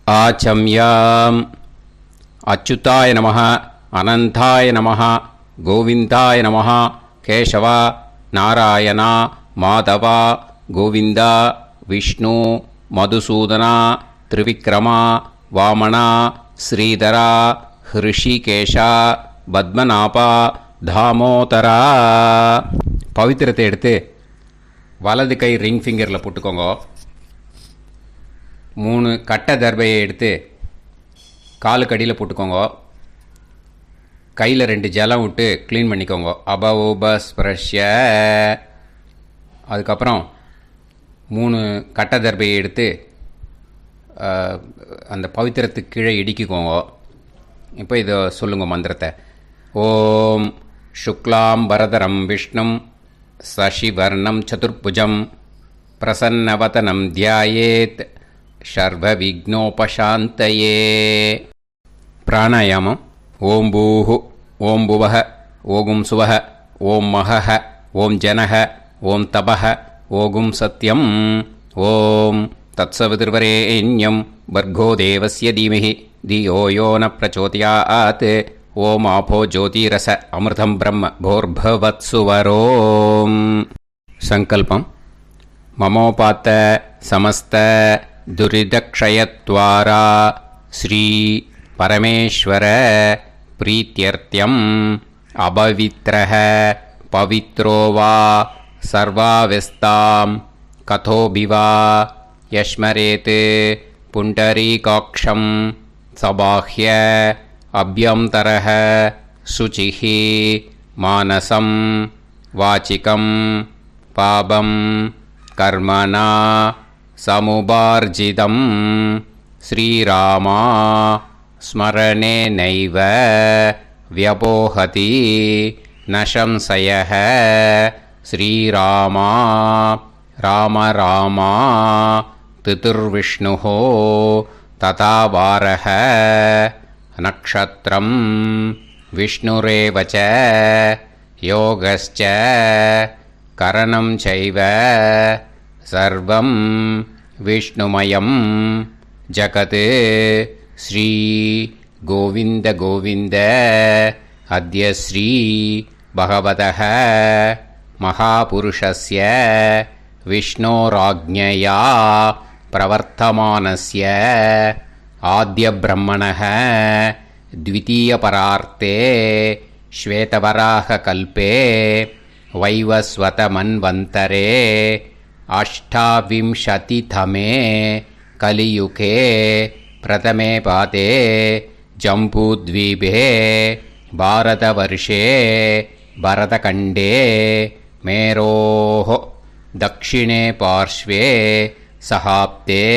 ஆச்சம்யாம். அச்சுதாய நமः, அனந்தாய நமः, கோவிந்தாய நமः, கேசவா, நாராயணா, மாதவா, கோவிந்தா, விஷ்ணு, மதுசூதனா, திரிவிக்ரமா, வாமனா, ஸ்ரீதரா, ஹிருஷிகேஷா, பத்மநாபா, தாமோதரா. பவித்திரத்தை எடுத்து வலது கை ரிங் ஃபிங்கரில் போட்டுக்கோங்க. 3 கட்டை தர்பையை எடுத்து காலுக்கடியில் போட்டுக்கோங்க. கையில் 2 ஜலம் விட்டு க்ளீன் பண்ணிக்கோங்க. அபவோபஸ்பிரஷ்ய. அதுக்கப்புறம் 3 கட்டை தர்பையை எடுத்து அந்த பவித்திரத்துக்கு கீழே இடிக்கிக்கோங்க. இப்போ இதை சொல்லுங்க மந்திரத்தை. ஓம் சுக்லாம் வரதரம் விஷ்ணும் சசிவர்ணம் சதுர்புஜம் பிரசன்னவதனம் தியாயேத் சர்வ விக்னோபசாந்தயே. பிராணாயாமம். ஓம் பூஹு, ஓம் புவஹ, ஓகும் சுவஹ, ஓம் மஹஹ, ஓம் ஜனஹ, ஓம் தபஹ, ஓகும் சத்யம். ஓம் தத்சவிதுர்வரேண்யம் பர்கோ தேவஸ்ய தீமஹி தியோ யோ ந பிரச்சோதயாத். ஓம் ஆபோ ஜோதிரச அமிர்தம் பிரம்ம போர்பவத்சுவரோம். சங்கல்பம். மமோபாத்த சமஸ்த துரிதக்ஷயத்வாரா ஸ்ரீ பரமேஸ்வர பிரீத்யர்த்தியம் அபவித்ரஹ பவித்ரோ வா சர்வாவஸ்தாம் கதோபிவா யஸ்மரேத் புண்டரீகாக்ஷம் சபாஹ்ய அப்யந்தரஹ சுசிஹ மானசம் வாசிகம் பாபம் கர்மணா சமுபார்ஜிதம் ஸ்ரீராமா ஸ்மரணேனைவ வ்யபோஹதி ந சம்சயः. ஸ்ரீராமா ராம ராமா திதிர்விஷ்ணுः ததா வாரः நக்ஷத்ரம் விஷ்ணுரேவ ச யோகஸ்ச கரணம் சைவ சர்வம் விஷ்ணுமயம் ஜகத். ஸ்ரீ கோவிந்த கோவிந்த அத்ய ஸ்ரீ பகவதः மகாபுருஷஸ்ய விஷ்ணோராஜ்ஞயா பிரவர்த்தமானஸ்ய ஆத்ய பிரம்மணः த்விதீயபரார்த்தே ஸ்வேதவராக கல்பே வைவஸ்வத மன்வந்தரே அஷ்டாவிம்சதிதமே கலியுகே பிரதமே பாதே ஜம்பூத்வீபே பாரதவர்ஷே பரதகண்டே மேரோः தக்ஷிணே பார்ஷ்வே சஹாப்தே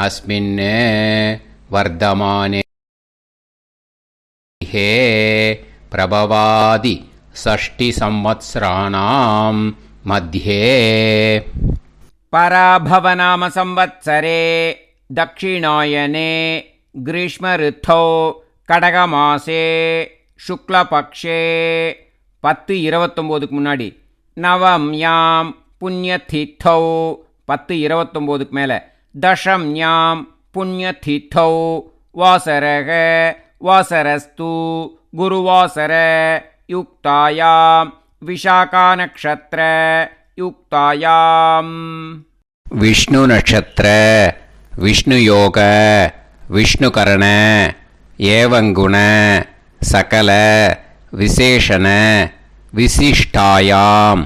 அஸ்மின் வர்தமானே ஹே பிரபவாதி ஷஷ்டி சம்வத்சராணாம் மத்யே. பராபவநாம சம்வத்சரே தக்ஷிணாயனே கிரீஷ்ம ரித்தோ கடகமாசே சுக்லபக்ஷே 10:29 முன்னாடி நவம் யாம் புண்ணியதித்தௌ 10:29 மேலே தசம் யாம் புண்ணியதித்தௌ வாசரக வாசரஸ்து குருவாசர யுக்தாயாம் விஷாகா நக்ஷத்ர யுக்தாயாம். விஷ்ணு நட்சத்திர விஷ்ணு யோக விஷ்ணுகரண ஏவங்குண சகல விசேஷண விசிஷ்டாயாம்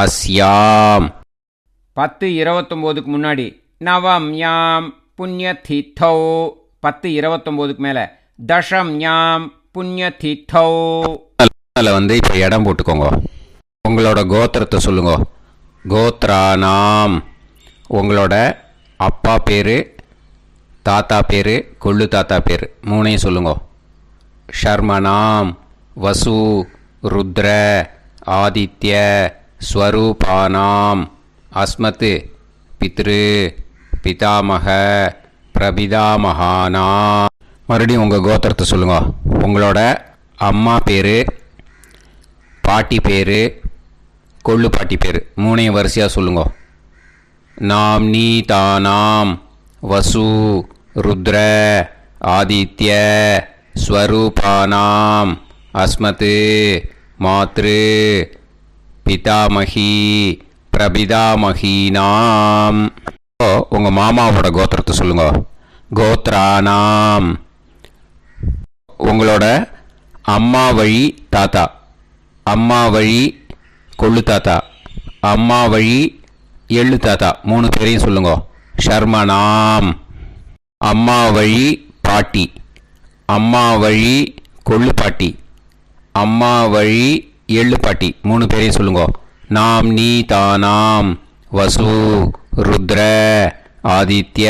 அஸ்யாம். 10:29 முன்னாடி நவம் யாம் புண்ணியதித்தௌ 10:29 மேலே தசம் யாம் புண்ணியதித்தௌ. அதில் இப்போ இடம் போட்டுக்கோங்க. உங்களோட கோத்திரத்தை சொல்லுங்க. கோத்ரானாம். உங்களோட அப்பா பேர், தாத்தா பேர், கொள்ளு தாத்தா பேர் 3ஐயும் சொல்லுங்க. ஷர்மனாம் வசு ருத்ர ஆதித்ய ஸ்வரூபானாம் அஸ்மத் பித்ரு பிதாமக பிரபிதாமகானாம். மறுபடியும் உங்கள் கோத்திரத்தை சொல்லுங்க. உங்களோட அம்மா பேர், பாட்டி பேர், கொள்ளு பாட்டி பேர் 3ஐயும் வரிசையாக சொல்லுங்க. நாம்னி தானாம் வசு ருத்ர ஆதித்ய ஸ்வரூபானாம் அஸ்மத் மாத்ரு பிதாமகி பிரபிதாமகீனாம். உங்கள் மாமாவோட கோத்திரத்தை சொல்லுங்க. கோத்ரானாம். உங்களோட அம்மா வழி தாத்தா, அம்மா வழி கொள்ளு தாத்தா, அம்மா வழி எள்ளு தாத்தா 3 பேரையும் சொல்லுங்க. ஷர்மனாம். அம்மா வழி பாட்டி, அம்மா வழி கொள்ளு பாட்டி, அம்மா வழி எள்ளு பாட்டி 3 பேரையும் சொல்லுங்க. நாம் நீ தானாம் வசு ருத்ர ஆதித்ய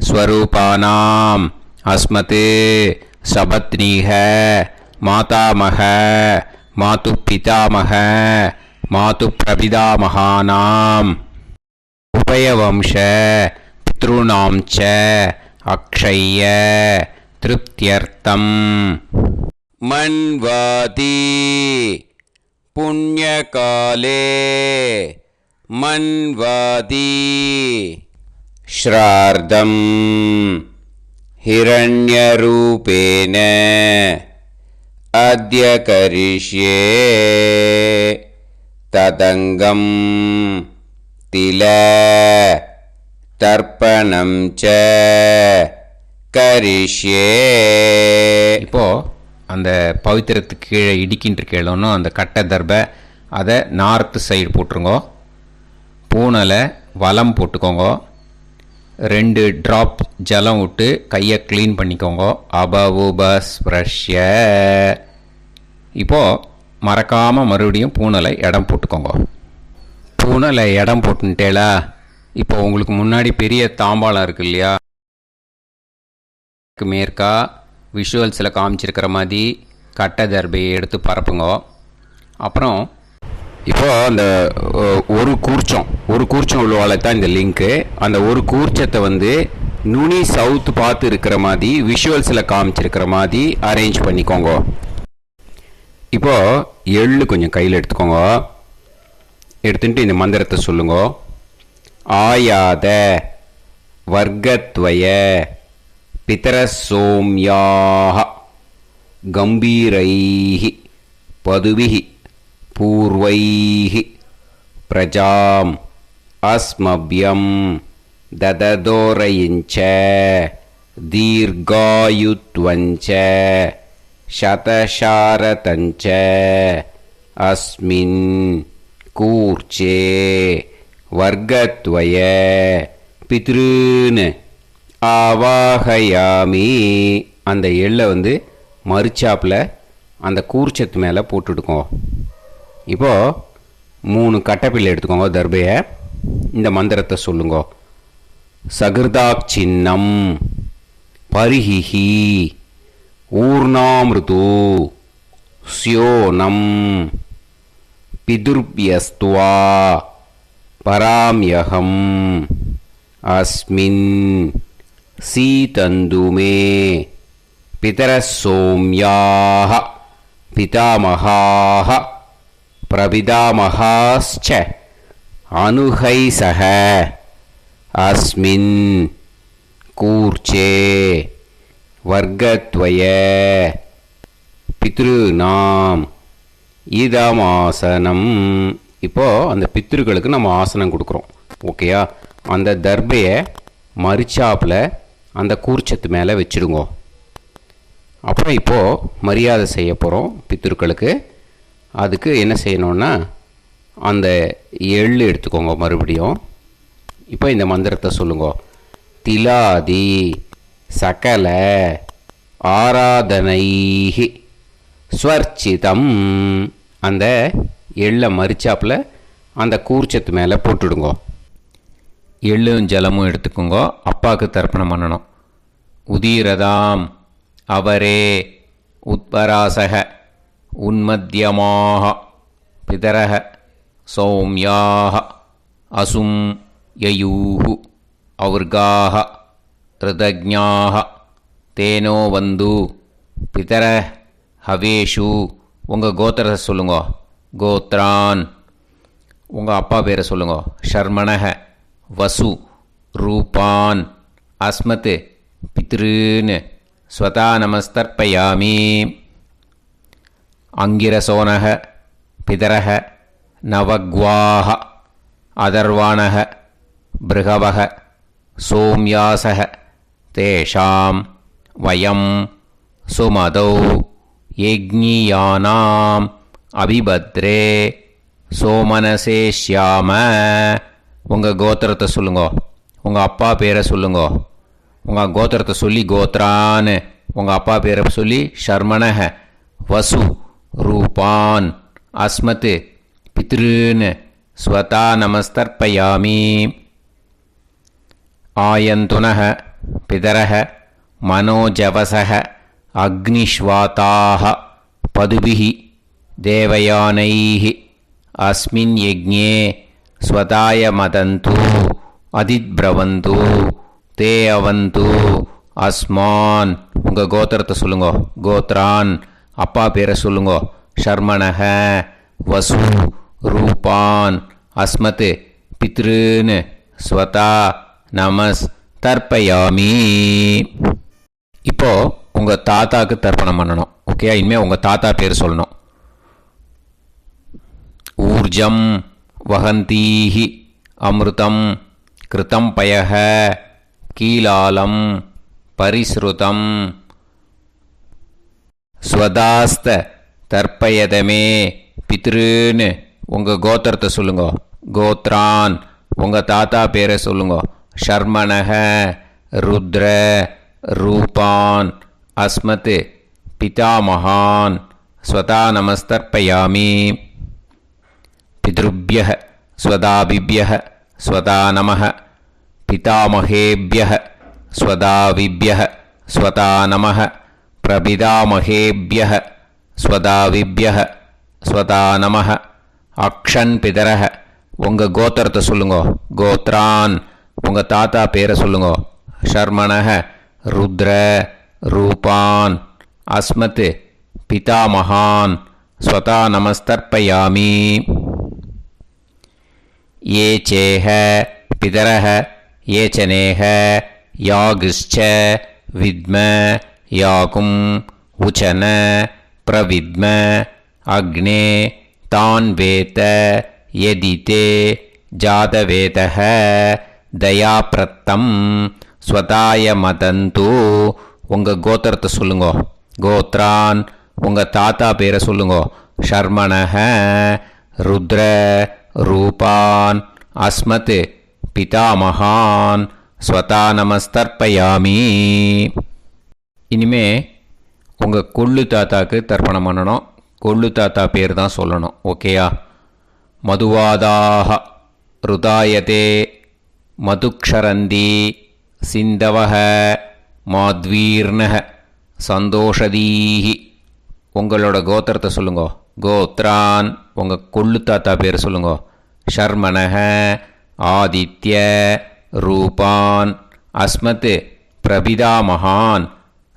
ஸ்வரூபானாம் அஸ்மத் சபத்னீக மாதாமக மாது பிதாமக மாது பிரபிதாமகானாம் உபயவம்ச பித்ருணாம் ச அக்ஷய்ய திருப்தியர்த்தம். மன்வாதி புண்ணியகாலே மன்வாதி ஸ்ரார்த்தம் ஹிரண்யரூபேன அத்ய கரிஷ்யே ததங்கம் தில தர்ப்பணம் ச கரிஷ்யே. இப்போது அந்த பவித்திரத்துக்கு கீழே இடிக்கின்ற கீழே அந்த கட்டை தர்பை அதை நார்த்து சைடு போட்டுருங்க. பூனலை வலம் போட்டுக்கோங்க. 2 ட்ராப் ஜலம் விட்டு கையை க்ளீன் பண்ணிக்கோங்க. அபவுபஸ்ப்ரஷ்ய. இப்போது மறக்காமல் மறுபடியும் பூனலை இடம் போட்டுக்கோங்க. பூனலை இடம் போட்டுட்டேலா. இப்போ உங்களுக்கு முன்னாடி பெரிய தாம்பாளம் இருக்கு இல்லையா, மேற்கா விஷுவல்ஸில் காமிச்சிருக்கிற மாதிரி கட்டை தர்பையை எடுத்து பரப்புங்க. அப்புறம் இப்போது அந்த ஒரு கூர்ச்சம் உள்ளவால தான் இந்த லிங்க்கு. அந்த ஒரு கூர்ச்சத்தை நுனி சவுத்து பார்த்து இருக்கிற மாதிரி விஷுவல்ஸில் காமிச்சிருக்கிற மாதிரி அரேஞ்ச் பண்ணிக்கோங்க. இப்போது எள்ளு கொஞ்சம் கையில் எடுத்துக்கோங்க. எடுத்துட்டு இந்த மந்திரத்தை சொல்லுங்க. ஆயாத வர்க்கத்வய பிதரசோம்யாக கம்பீரைஹி பதுவிஹி பூர்வைஹி பிரஜாம் அஸ்மப்யம் தததோரயிஞ்ச தீர்காயுத்வஞ்ச சதசாரதஞ்ச அஸ்மின் கூர்ச்சே வர்க்கத்வய பித்ருன்னு ஆவாகயாமி. அந்த எள்ளை மறுச்சாப்பில் அந்த கூர்ச்சத்து மேலே போட்டுடுக்கோங்க. இப்போது 3 கட்டைப்பிள்ளை எடுத்துக்கோங்க. தர்பையை இந்த மந்திரத்தை சொல்லுங்க. சகிருதாக் சின்னம் பரிஹிஹி ஊர்ணாமிருது ஸ்யோனம் பிதுர்பியஸ்துவா பராம்யகம் அஸ்மின் சீதந்துமே பிதரசோம்யாக பிதாமகாः பிரபிதாமகாஸ்ச அனுகைசக அஸ்மின் கூர்ச்சே வர்க்கத்வய பித்ருநாம் இதமாசனம். இப்போது அந்த பித்ருக்களுக்கு நம்ம ஆசனம் கொடுக்குறோம். ஓகேயா? அந்த தர்பையை மறுச்சாப்பில் அந்த கூர்ச்சத்து மேலே வச்சுடுங்க. அப்புறம் இப்போது மரியாதை செய்ய போகிறோம் பித்ருக்களுக்கு. அதுக்கு என்ன செய்யணுன்னா அந்த எள்ளு எடுத்துக்கோங்க. மறுபடியும் இப்போ இந்த மந்திரத்தை சொல்லுங்க. திலாதி சகல ஆராதனைஹி ஸ்வர்ச்சிதம். அந்த எள்ளை மரிச்சாப்பில் அந்த கூர்ச்சத்து மேலே போட்டுடுங்க. எள்ளும் ஜலமும் எடுத்துக்கோங்க. அப்பாவுக்கு தர்ப்பணம் பண்ணணும். உதீரதாம் அவரே உத்பராசக உன்மத்தியமாக பிதரக சௌமியாக அசும் யயூஹு அவுர்காக ரிதஜ்ஞாக தேனோ வந்து பிதர ஹவேஷு. உங்கள் கோத்திரத்தை சொல்லுங்க. கோத்ரான். உங்கள் அப்பா பேரை சொல்லுங்க. ஷர்மணக வசு ரூபான் அஸ்மத் பித்ருன்னு ஸ்வதா நமஸ்தர்ப்பயாமி. அங்கிரசோனக பிதரக நவக்வாஹ அதர்வாணக பிருகவக சோம்யாசக தேஷாம் வயம் சுமதௌ யஜ்ஞியானாம் அபிபத்ரே சோமனசேஷ்யாம. உங்கள் கோத்திரத்தை சொல்லுங்கோ, உங்கள் அப்பா பேரை சொல்லுங்கோ. உங்கள் கோத்திரத்தை சொல்லி கோத்ரான்னு, உங்கள் அப்பா பேரை சொல்லி ஷர்மணக வசு ரூபான் அஸ்மத் பித்ருன்னு ஸ்வதா நமஸ்தர்ப்பயாமி. ஆயந்துனக பிதரக மனோஜவசக அக்னிஷ்வாதாக பதுபிஹி தேவயானைஹி அஸ்மின் யஜ்ஞே ஸ்வதாய மதந்து அதித்ப்ரவந்து தே அவந்து அஸ்மான். உங்கள் கோத்திரத்தை சொல்லுங்கோ, கோத்ரான் அப்பா பேரை சொல்லுங்கோ. ஷர்மணக வசு ரூபான் அஸ்மத் பித்ருன்னு ஸ்வதா நமஸ் தர்ப்பயாமி. இப்போ உங்கள் தாத்தாக்கு தர்ப்பணம் பண்ணணும். ஓகே, இனிமேல் உங்கள் தாத்தா பேர் சொல்லணும். ஊர்ஜம் வஹந்தீஹி அமிர்தம் கிருதம் பயஹ கீலாலம் பரிஸ்ருதம் ஸ்வதாஸ்த தர்ப்பயதமே பித்ருன்னு உங்கள் கோத்திரத்தை சொல்லுங்கோ. கோத்ரான் உங்கள் தாத்தா பேரை சொல்லுங்கோ. ஷர்மணக ருத்ர ரூபான் அஸ்மத் பிதாமகான் ஸ்வதா நமஸ்தர்ப்பயாமி. பித்ருப்யः ஸ்வதாபிப்யः ஸ்வதா நமः பிதாமகேப்யः ஸ்வதாவிப்யः ஸ்வதா நமः பிரபிதாமகேப்யः ஸ்வதாவிப்யः ஸ்வதா நமः. அக்ஷன் பிதரः உங்கள் கோத்திரத்தை சொல்லுங்கோ. கோத்ரான் உங்கள் தாத்தா பேரை சொல்லுங்கோ. ஷர்மணக ருத்ர ரூபான் அஸ்மத் பிதாமகான் ஸ்வதா நமஸ்தர்ப்பயாமி. ये चेह पितरः ये च नेह यागश्च विद्म याकुं उचन प्रविद्म अग्ने तान् वेत यदिते जातवेतः दयाप्रत्तं स्वताय मदन्तु. உங்கள் கோத்திரத்தை சொல்லுங்கோ. கோத்ரான் உங்கள் தாத்தா பேரை சொல்லுங்கோ. ஷர்மணக ருத்ர ரூபான் அஸ்மத் பிதாமகான் ஸ்வதா நமஸ்தர்ப்பயாமி. இனிமே உங்கள் கொள்ளு தாத்தாக்கு தர்ப்பணம் பண்ணணும். கொள்ளு தாத்தா பேர் தான் சொல்லணும். ஓகேயா? மதுவாதாக ருதாயதே மதுக்ஷரந்தி சிந்தவஹ மாத்வீர்ணஹ சந்தோஷதீஹி. உங்களோட கோத்திரத்தை சொல்லுங்கோ. கோத்ரான் உங்கள் கொள்ளு தாத்தா பேர் சொல்லுங்கோ. ஷர்மணக ஆதித்ய ரூபான் அஸ்மத் பிரபிதாமகான்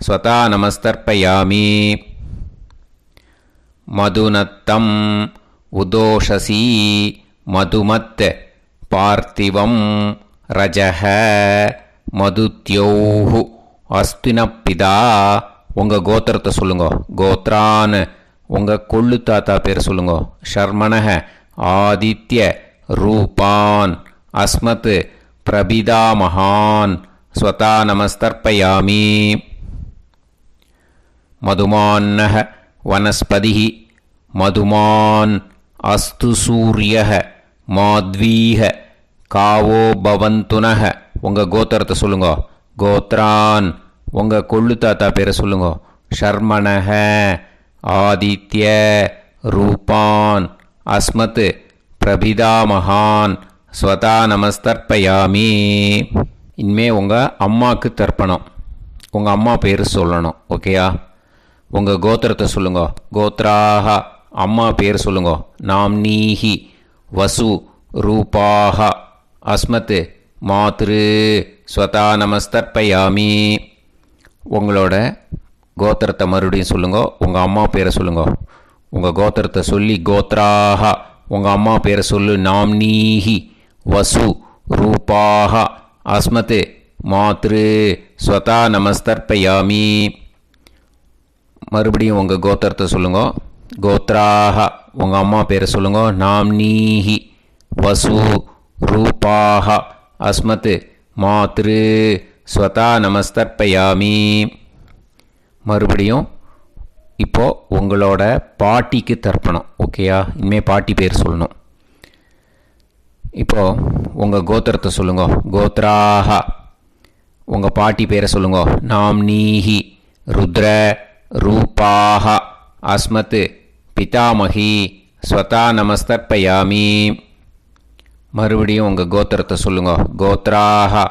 ஸ்வதா நமஸ்தர்ப்பயாமி. மதுநத்தம் உதோஷசி மதுமத் பார்த்திவம் ரஜஹ மதுத்யோஹு அஸ்தினப்பிதா. உங்கள் கோத்திரத்தை சொல்லுங்கோ. கோத்ரான் உங்கள் கொள்ளு தாத்தா பேர் சொல்லுங்கோ. ஷர்மணக ஆதித்ய ரூபான் அஸ்மத் பிரபிதாமகான் ஸ்வதா நமஸ்தர்ப்பயாமி. மதுமான்னஹ வனஸ்பதிஹி மதுமான் அஸ்து சூரியஹ மாத்வீஹ காவோ பவந்துனஹ. உங்கள் கோத்திரத்தை சொல்லுங்கோ. கோத்ரான் உங்கள் கொள்ளு தாத்தா பேரை சொல்லுங்கோ. ஷர்மணக ஆதித்ய ரூபான் அஸ்மத் பிரபிதாமகான் ஸ்வதா நமஸ்தர்ப்பயாமி. இனிமே உங்கள் அம்மாவுக்கு தர்ப்பணம். உங்கள் அம்மா பேர் சொல்லணும். ஓகேயா? உங்கள் கோத்திரத்தை சொல்லுங்கோ. கோத்ராக அம்மா பேர் சொல்லுங்கோ. நாம்னீஹி வசு ரூபாக அஸ்மத் மாத்ரு ஸ்வதா நமஸ்தர்ப்பயாமி. உங்களோட கோத்திரத்தை மறுபடியும் சொல்லுங்கோ. உங்கள் அம்மா பேரை சொல்லுங்கோ. உங்கள் கோத்திரத்தை சொல்லி கோத்ராக உங்கள் அம்மா பேரை சொல்லு. நாம்னீஹி வசு ரூபாக அஸ்மத் மாத்ரு ஸ்வதா நமஸ்தர்ப்பயாமி. மறுபடியும் உங்கள் கோத்திரத்தை சொல்லுங்க. கோத்ராஹ உங்கள் அம்மா பேரை சொல்லுங்க. நாம்னீஹி வசு ரூபாஹ அஸ்மத் மாத்ரு ஸ்வதா நமஸ்தர்ப்பயாமி. மறுபடியும் இப்போது உங்களோட பாட்டிக்கு தர்ப்பணம். ஓகேயா? இனிமேல் பாட்டி பேர் சொல்லணும். இப்போது உங்கள் கோத்திரத்தை சொல்லுங்க. கோத்ராஹ உங்கள் பாட்டி பேரை சொல்லுங்க. நாம்னீஹி ருத்ர ரூபாஹ அஸ்மத் பிதாமகி ஸ்வதா நமஸ்தர்ப்பயாமி. மறுபடியும் உங்கள் கோத்திரத்தை சொல்லுங்க. கோத்ராஹ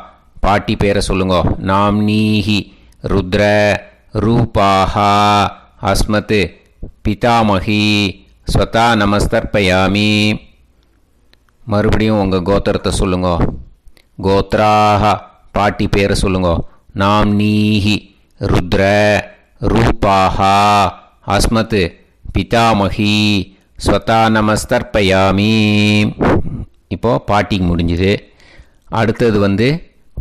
பாட்டி பேரை சொல்லுங்க. நாம்னீஹி ருத்ர ரூபாஹ அஸ்மத் பிதாமகி ஸ்வதா நமஸ்தர்ப்பயாமி. மறுபடியும் உங்கள் கோத்திரத்தை சொல்லுங்க. கோத்ராஹ பாட்டி பேரை சொல்லுங்க. நாம்னீஹி ருத்ர ரூபாஹ அஸ்மத் பிதாமகி ஸ்வதா நமஸ்தர்ப்பயாமி. இப்போது பாட்டிக்கு முடிஞ்சுது. அடுத்தது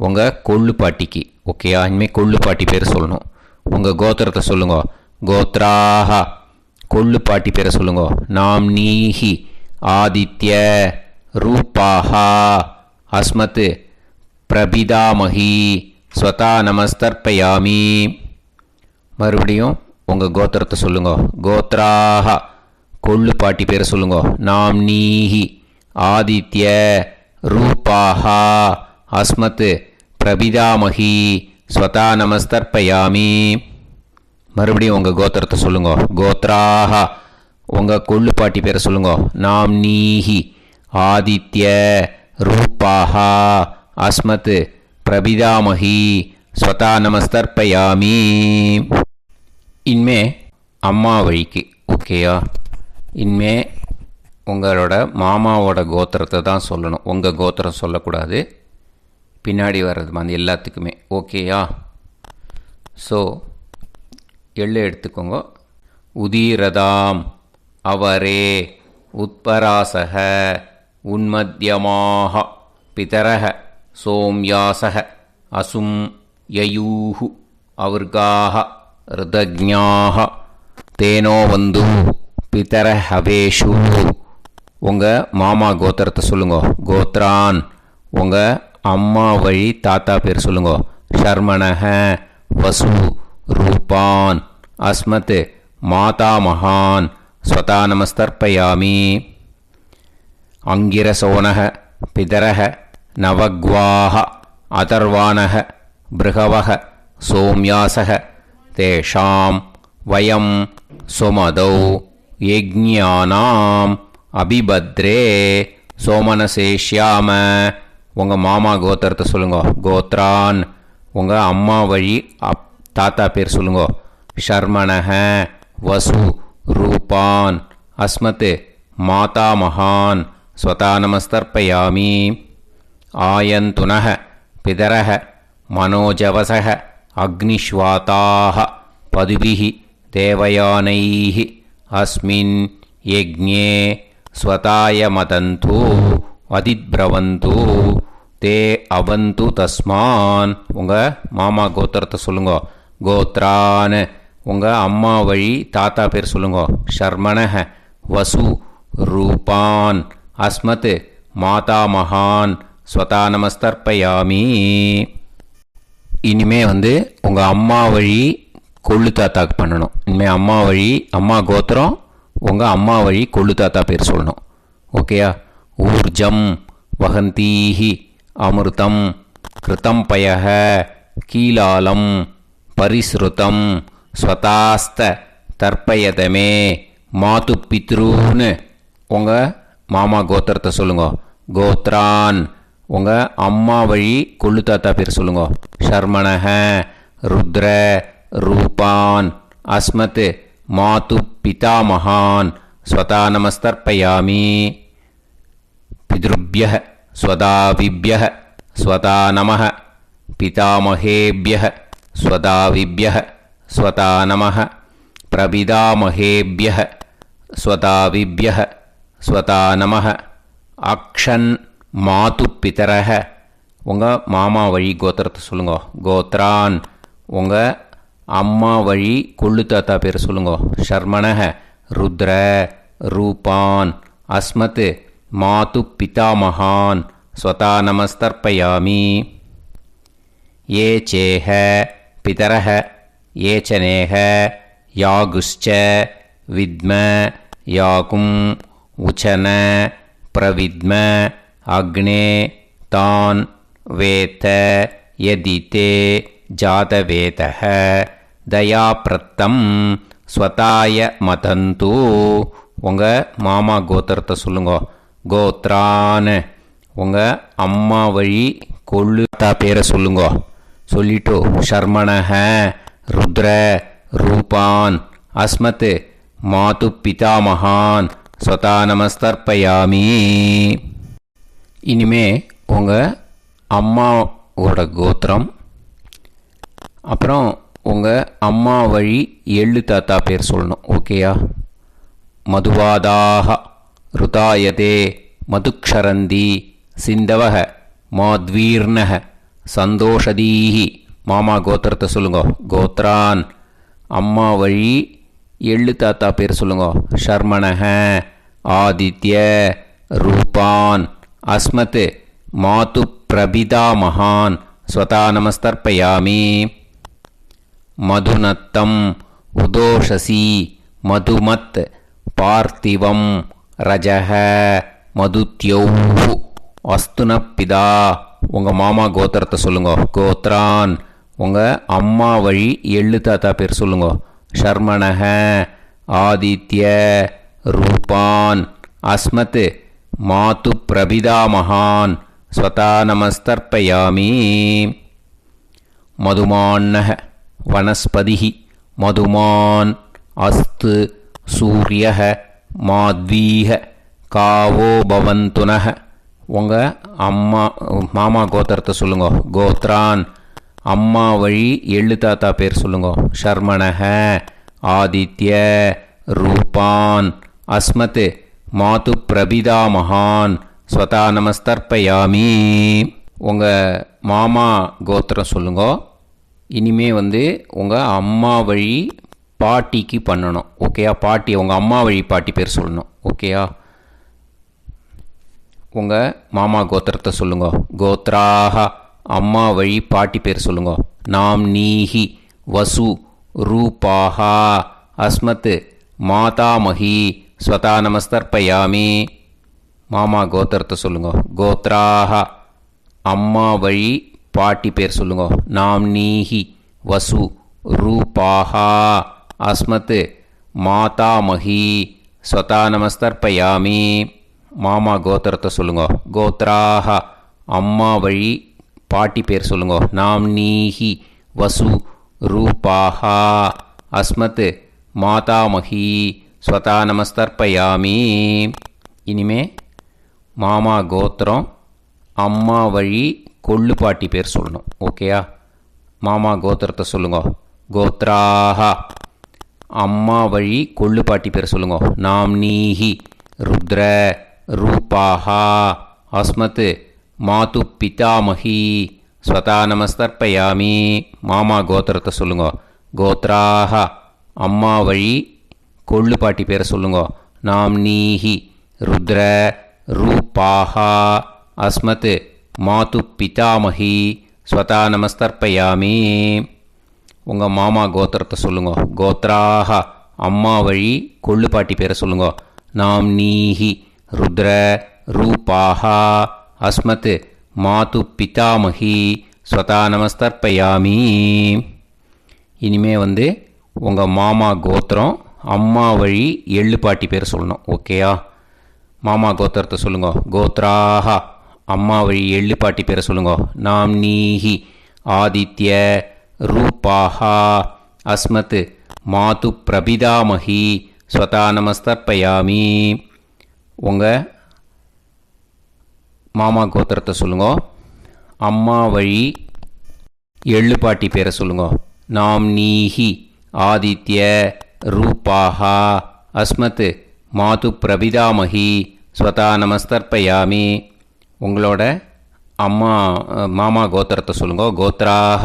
உங்கள் கொள்ளு பாட்டிக்கு. ஓகேயா? இனிமேல் கொள்ளு பாட்டி பேர் சொல்லணும். உங்கள் கோத்திரத்தை சொல்லுங்க. கோத்ராஹ கொள்ளு பாட்டி பேரை சொல்லுங்க. நாம்னீஹி ஆதித்ய ரூபாஹ அஸ்மத் பிரபிதாமகி ஸ்வதா நமஸ்தர்ப்பயாமி. மறுபடியும் உங்கள் கோத்திரத்தை சொல்லுங்க. கோத்ராஹ கொள்ளு பாட்டி பேரை சொல்லுங்க. நாம்னீஹி ஆதித்ய ரூபாஹ அஸ்மத் பிரபிதாமகி ஸ்வதா நமஸ்தர்ப்பயாமி. மறுபடியும் உங்கள் கோத்திரத்தை சொல்லுங்க. கோத்ராஹ உங்கள் கொள்ளு பாட்டி பேரை சொல்லுங்க. நாம்னீஹி ஆதித்ய ரூபாஹ அஸ்மத் பிரபிதாமகி ஸ்வதா நமஸ்தர்ப்பயாமி. இனிமே அம்மா வழிக்கு. ஓகேயா? இனிமே உங்களோட மாமாவோட கோத்திரத்தை தான் சொல்லணும். உங்கள் கோத்திரம் சொல்லக்கூடாது. பின்னாடி வர்றது எல்லாத்துக்குமே. ஓகேயா? ஸோ எள்ளு எடுத்துக்கோங்க. உதீரதாம் அவரே உத்பராசக உன்மத்யமாக பிதரக சோம்யாசக அசும் யயூஹு அவர்காக ருதஜ்ஞாக தேனோ வந்து பிதர ஹவேஷு. உங்கள் மாமா கோத்திரத்தை சொல்லுங்க. கோத்ரான் உங்கள் அம்மா வழி தாத்தா பேர் சொல்லுங்க. ஷர்மணக வசு ரூபான் அஸ்மத் மாதாமகான் ஸ்வதா நமஸ்தர்ப்பயாமி. அங்கிரசோனக பிதரக நவக்வாஹ அதர்வாணக பிருகவக சோம்யாசக தேஷாம் வயம் சுமதௌ யஜ்ஞானாம் அபிபத்ரே சோமனசேஷ்யாம. உங்கள் மாமா கோத்திரத்தை சொல்லுங்க. கோத்ரான் உங்கள் அம்மா வழி தாத்தா பேர் சொல்லுங்க. ஷர்மணக வசு ரூபான் அஸ்மத் மாதாமகான் ஸ்வதா நமஸ்தர்ப்பயாமி. ஆயந்துனக பிதரக மனோஜவசக அக்னிஷ்வாதாக பதுபிஹி தேவயானைஹி அஸ்மின் யஜ்ஞே ஸ்வதாய மதந்து அதிப்ரவந்து தே அவந்து தஸ்மான். உங்கள் மாமா கோத்திரத்தை சொல்லுங்க. கோத்ரான் உங்கள் அம்மா வழி தாத்தா பேர் சொல்லுங்க. ஷர்மணக வசு ரூபான் அஸ்மத் மாதாமகான் ஸ்வதா நமஸ்தர்ப்பயாமி. இனிமே உங்கள் அம்மா வழி கொள்ளு தாத்தாக்கு பண்ணணும். இனிமேல் அம்மா வழி அம்மா கோத்திரம் உங்கள் அம்மா வழி கொள்ளு தாத்தா பேர் சொல்லணும். ஓகேயா? ஊர்ஜம் வகந்தீஹி அமிர்தம் கிருதம் பயஹ கீலாலம் பரிஸ்ருதம் ஸ்வதாஸ்த தர்ப்பயதமே மாது பித்ரூன்னு. உங்கள் மாமா கோத்திரத்தை சொல்லுங்க. கோத்ரான் உங்கள் அம்மா வழி கொள்ளு தாத்தா பேர் சொல்லுங்க. ஷர்மணக ருத்ர ரூபான் அஸ்மத் மாது பிதாமகான் ஸ்வதா நமஸ்தர்ப்பயாமி. பித்ருப்யः ஸ்வதாவிப்யः ஸ்வதா நமः பிதாமகேப்யः ஸ்வதாவிப்யः ஸ்வதா நமः பிரபிதாமகேப்யः ஸ்வதாவிப்யः ஸ்வதா நமः. அக்ஷன் மாது பிதரः உங்கள் மாமா வழி கோத்திரத்தை சொல்லுங்க. கோத்ரான். உங்கள் அம்மா வழி கொள்ளு தாத்தா பேர் சொல்லுங்க. ஷர்மணஹ ருத்ர ரூபான் அஸ்மத் மாது பிதாமகான் ஸ்வதா நமஸ்தர்ப்பயாமி. ये चेह पितरः ये च नेह यागुश्च विद्म याकुम् उचन प्रविद्म अग्ने तान् वेत यदिते जातवेतः दयाप्रत्तं स्वताय मदन्तु. உங்கள் மாமா கோத்திரத்தை சொல்லுங்க. கோத்ரான். உங்கள் அம்மா வழி கொள்ளு தாத்தா பேரை சொல்லுங்க. சொல்லிட்டு ஷர்மணஹ ருத்ர ரூபான் அஸ்மத் மாது பிதாமகான் ஸ்வதா நமஸ்தர்ப்பயாமி. இனிமே உங்கள் அம்மாவோட கோத்திரம், அப்புறம் உங்கள் அம்மா வழி எள்ளு தாத்தா பேர் சொல்லணும். ஓகேயா? மதுவாதாக ருதாயதே மதுக்ஷரந்தி சிந்தவக மாத்வீர்ணக சந்தோஷதீஹி. மாமா கோத்திரத்தை சொல்லுங்க. கோத்ரான். அம்மா வழி எள்ளு தாத்தா பேர் சொல்லுங்க. ஷர்மணஹ ஆதித்ய ரூபான் அஸ்மத் மாது பிரபிதாமகான் ஸ்வதா நமஸ்தர்ப்பயாமி. மதுநத்தம் உதோஷசி மதுமத் பார்த்திவம் ரஜஹ மதுத்யௌஹு அஸ்துனப்பிதா. உங்கள் மாமா கோத்திரத்தை சொல்லுங்க. கோத்ரான். உங்கள் அம்மா வழி எள்ளு தாத்தா பேர் சொல்லுங்க. ஷர்மணஹ ஆதித்ய ரூபான் அஸ்மத் மாது பிரபிதாமகான் ஸ்வதா நமஸ்தர்ப்பயாமி. மதுமான்னஹ வனஸ்பதிஹி மதுமான் அஸ்து சூரியஹ மாத்வீஹ காவோ பவந்துனஹ. உங்கள் மாமா கோத்திரத்தை சொல்லுங்க. கோத்ரான். அம்மா வழி எள்ளு தாத்தா பேர் சொல்லுங்க. ஷர்மணஹ ஆதித்ய ரூபான் அஸ்மத் மாது பிரபிதாமகான் ஸ்வதா நமஸ்தர்ப்பயாமி. உங்கள் மாமா கோத்திரம் சொல்லுங்க. இனிமே உங்கள் அம்மா வழி பாட்டிக்கு பண்ணணும். ஓகேயா? பாட்டி, உங்கள் அம்மா வழி பாட்டி பேர் சொல்லணும். ஓகேயா? உங்கள் மாமா கோத்திரத்தை சொல்லுங்க. கோத்ராக. அம்மா வழி பாட்டி பேர் சொல்லுங்க. நாம் நீஹி வசு ரூபாஹா அஸ்மத் மாதாமஹி ஸ்வதா நமஸ்தர்ப்பயாமி. மாமா கோத்திரத்தை சொல்லுங்க. கோத்ராக. அம்மா வழி பாட்டி பேர் சொல்லுங்க. நாம் நீஹி வசு ரூபாஹா அஸ்மத் மாதாமஹி ஸ்வதா நமஸ்தர்ப்பயாமி. மாமா கோத்திரத்தை சொல்லுங்க. கோத்ராக. அம்மா வழி பாட்டி பேர் சொல்லுங்க. நாம் நீஹி வசு ரூபாஹா அஸ்மத் மாதாமஹி ஸ்வதா நமஸ்தர்ப்பயாமி. இனிமே மாமா கோத்திரம், அம்மா வழி கொள்ளு பாட்டி பேர் சொல்லணும். ஓகேயா? மாமா கோத்திரத்தை சொல்லுங்க. கோத்ராக. அம்மா வழி கொள்ளு பாட்டி பேர் சொல்லுங்க. நாம் நீஹி ருத்ர ரூபாஹா அஸ்மத் மாது பிதாமஹி ஸ்வதா நமஸ்தர்ப்பயாமி. மாமா கோத்திரத்தை சொல்லுங்க. கோத்ராக. அம்மா வழி கொள்ளு பாட்டி பேரை சொல்லுங்க. நாம் நீஹி ருத்ர ரூபாஹா அஸ்மத் மாது பிதாமஹி ஸ்வதா நமஸ்தர்ப்பயாமி. உங்கள் மாமா கோத்திரத்தை சொல்லுங்க. கோத்ராக. அம்மா வழி கொள்ளு பாட்டி பேரை சொல்லுங்க. நாம் நீஹி ருத்ர ரூபாஹா அஸ்மத் மாது பிதாமஹி ஸ்வதா நமஸ்தர்ப்பயாமி. இனிமே உங்கள் மாமா கோத்திரம், அம்மா வழி எள்ளு பாட்டி பேர் சொல்லணும். ஓகேயா? மாமா கோத்திரத்தை சொல்லுங்க. கோத்ராக. அம்மா வழி எள்ளு பாட்டி பேரை சொல்லுங்க. நாம் நீஹி ஆதித்ய ரூபாஹா அஸ்மத் மாது பிரபிதாமஹி ஸ்வதா நமஸ்தர்ப்பயாமி. உங்கள் மாமா கோத்திரத்தை சொல்லுங்க. அம்மா வழி எள்ளு பாட்டி பேரை சொல்லுங்க. நாம் நீஹி ஆதித்ய ரூபாஹா அஸ்மத் மாது பிரபிதாமஹி ஸ்வதா நமஸ்தர்ப்பயாமி. உங்களோட அம்மா மாமா கோத்திரத்தை சொல்லுங்க. கோத்ராக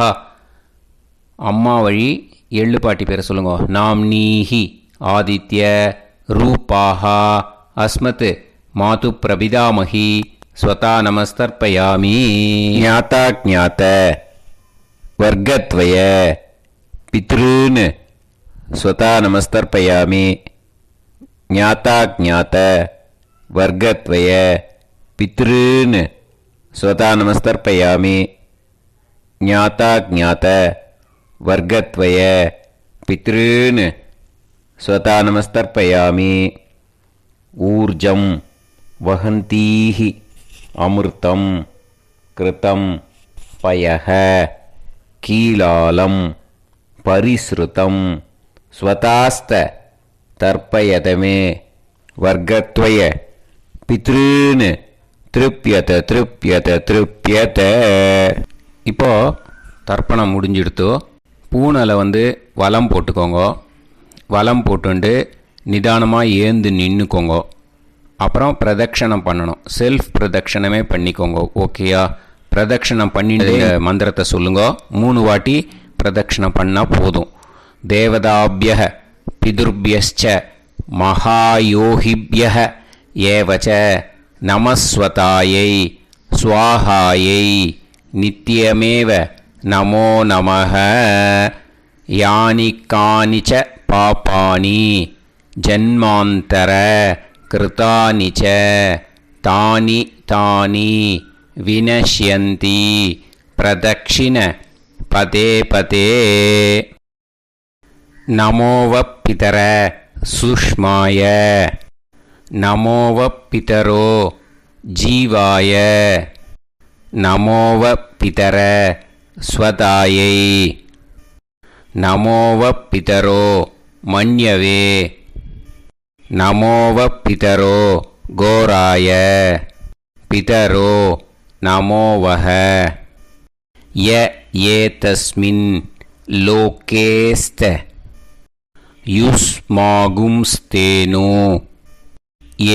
அம்மா வழி எள்ளு பாட்டி பேரை சொல்லுங்க. நாம்னீஹி ஆதித்ய ரூபாக அஸ்மத் மாது பிரபிதாமகி ஸ்வதா நமஸ்தர்ப்பயாமி. ஞாதா ஞாத வர்க்கத்வய பித்ருன் ஸ்வதா நமஸ்தர்ப்பயாமி. ஞாதா ஞாத வர்க்கத்வய பித்ருன் ஸ்வதா நமஸ்தர்ப்பயாமி. ஞாதா ஞாத வர்க்கத்வய பித்ருன் ஸ்வதா நமஸ்தர்ப்பயாமி. ஊர்ஜம் வஹந்தீஹி அமிர்தம் கிருதம் பயஹ கீலாலம் பரிஸ்ருதம் ஸ்வதாஸ்த தர்ப்பயதமே. வர்க்கத்வய பித்ருன் திருப்யத திருப்யத திருப்யத. இப்போ தர்ப்பணம் முடிஞ்சிடுத்தோ. பூனலை வலம் போட்டுக்கோங்க. வலம் போட்டுண்டு நிதானமாக ஏந்து நின்றுக்கோங்க. அப்புறம் பிரதட்சணம் பண்ணணும். செல்ஃப் பிரதட்சணமே பண்ணிக்கோங்க. ஓகேயா? பிரதட்சணம் பண்ணிட்டு மந்திரத்தை சொல்லுங்க. 3 வாட்டி பிரதட்சணம் பண்ணால் போதும். தேவதாபிய பிதுர்பியஸ்ச மகாயோகிபிய ஏவச்ச நமஸ்வதாயை ஸ்வாஹாயை நித்யமேவ நமோ நமஹ. யானி கானிச்ச பாபானி ஜன்மாந்தர கிருதானி ச தானி தானி வினஷ்யந்தி பிரதக்ஷிண பதே பதே. நமோவ பிதர சுஷ்மாய நமோவ பிதரோ ஜீவாய நமோவ பிதர ஸ்வதாயை நமோவ பிதரோ மன்யவே நமோவ பிதரோ கோராய பிதரோ நமோவஹ. ய ஏதஸ்மின் லோகேஸ்த யுஸ்மாகும்ஸ்தேனோ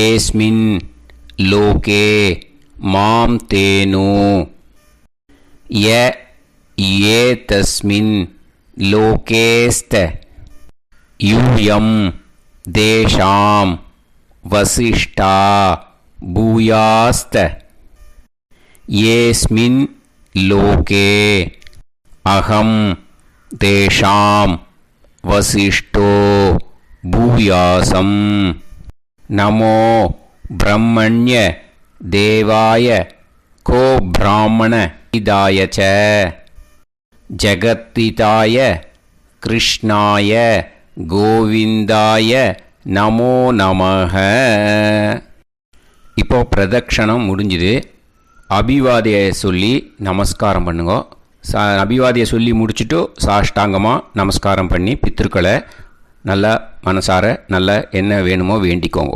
ஏஸ்மின் லோகே மாம் தேனோ. ய ஏதஸ்மின் லோகேஸ்த யூயம் தேஷாம் வசிஷ்டா பூயாஸ்த. ஏஸ்மின் லோகே அகம் தேஷாம் வசிஷ்டோ பூயாசம். நமோ பிரம்மண்ய தேவாய கோ பிராமண இதாய ச ஜகத்திதாய கிருஷ்ணாய கோவிந்தாய நமோ நமஹ. இப்போ பிரதட்சணம் முடிஞ்சுது. அபிவாதியை சொல்லி நமஸ்காரம் பண்ணுங்க. அபிவாதியை சொல்லி முடிச்சுட்டு சாஷ்டாங்கமாக நமஸ்காரம் பண்ணி பித்ருக்களை நல்லா மனசார நல்லா என்ன வேணுமோ வேண்டிக்கோங்க.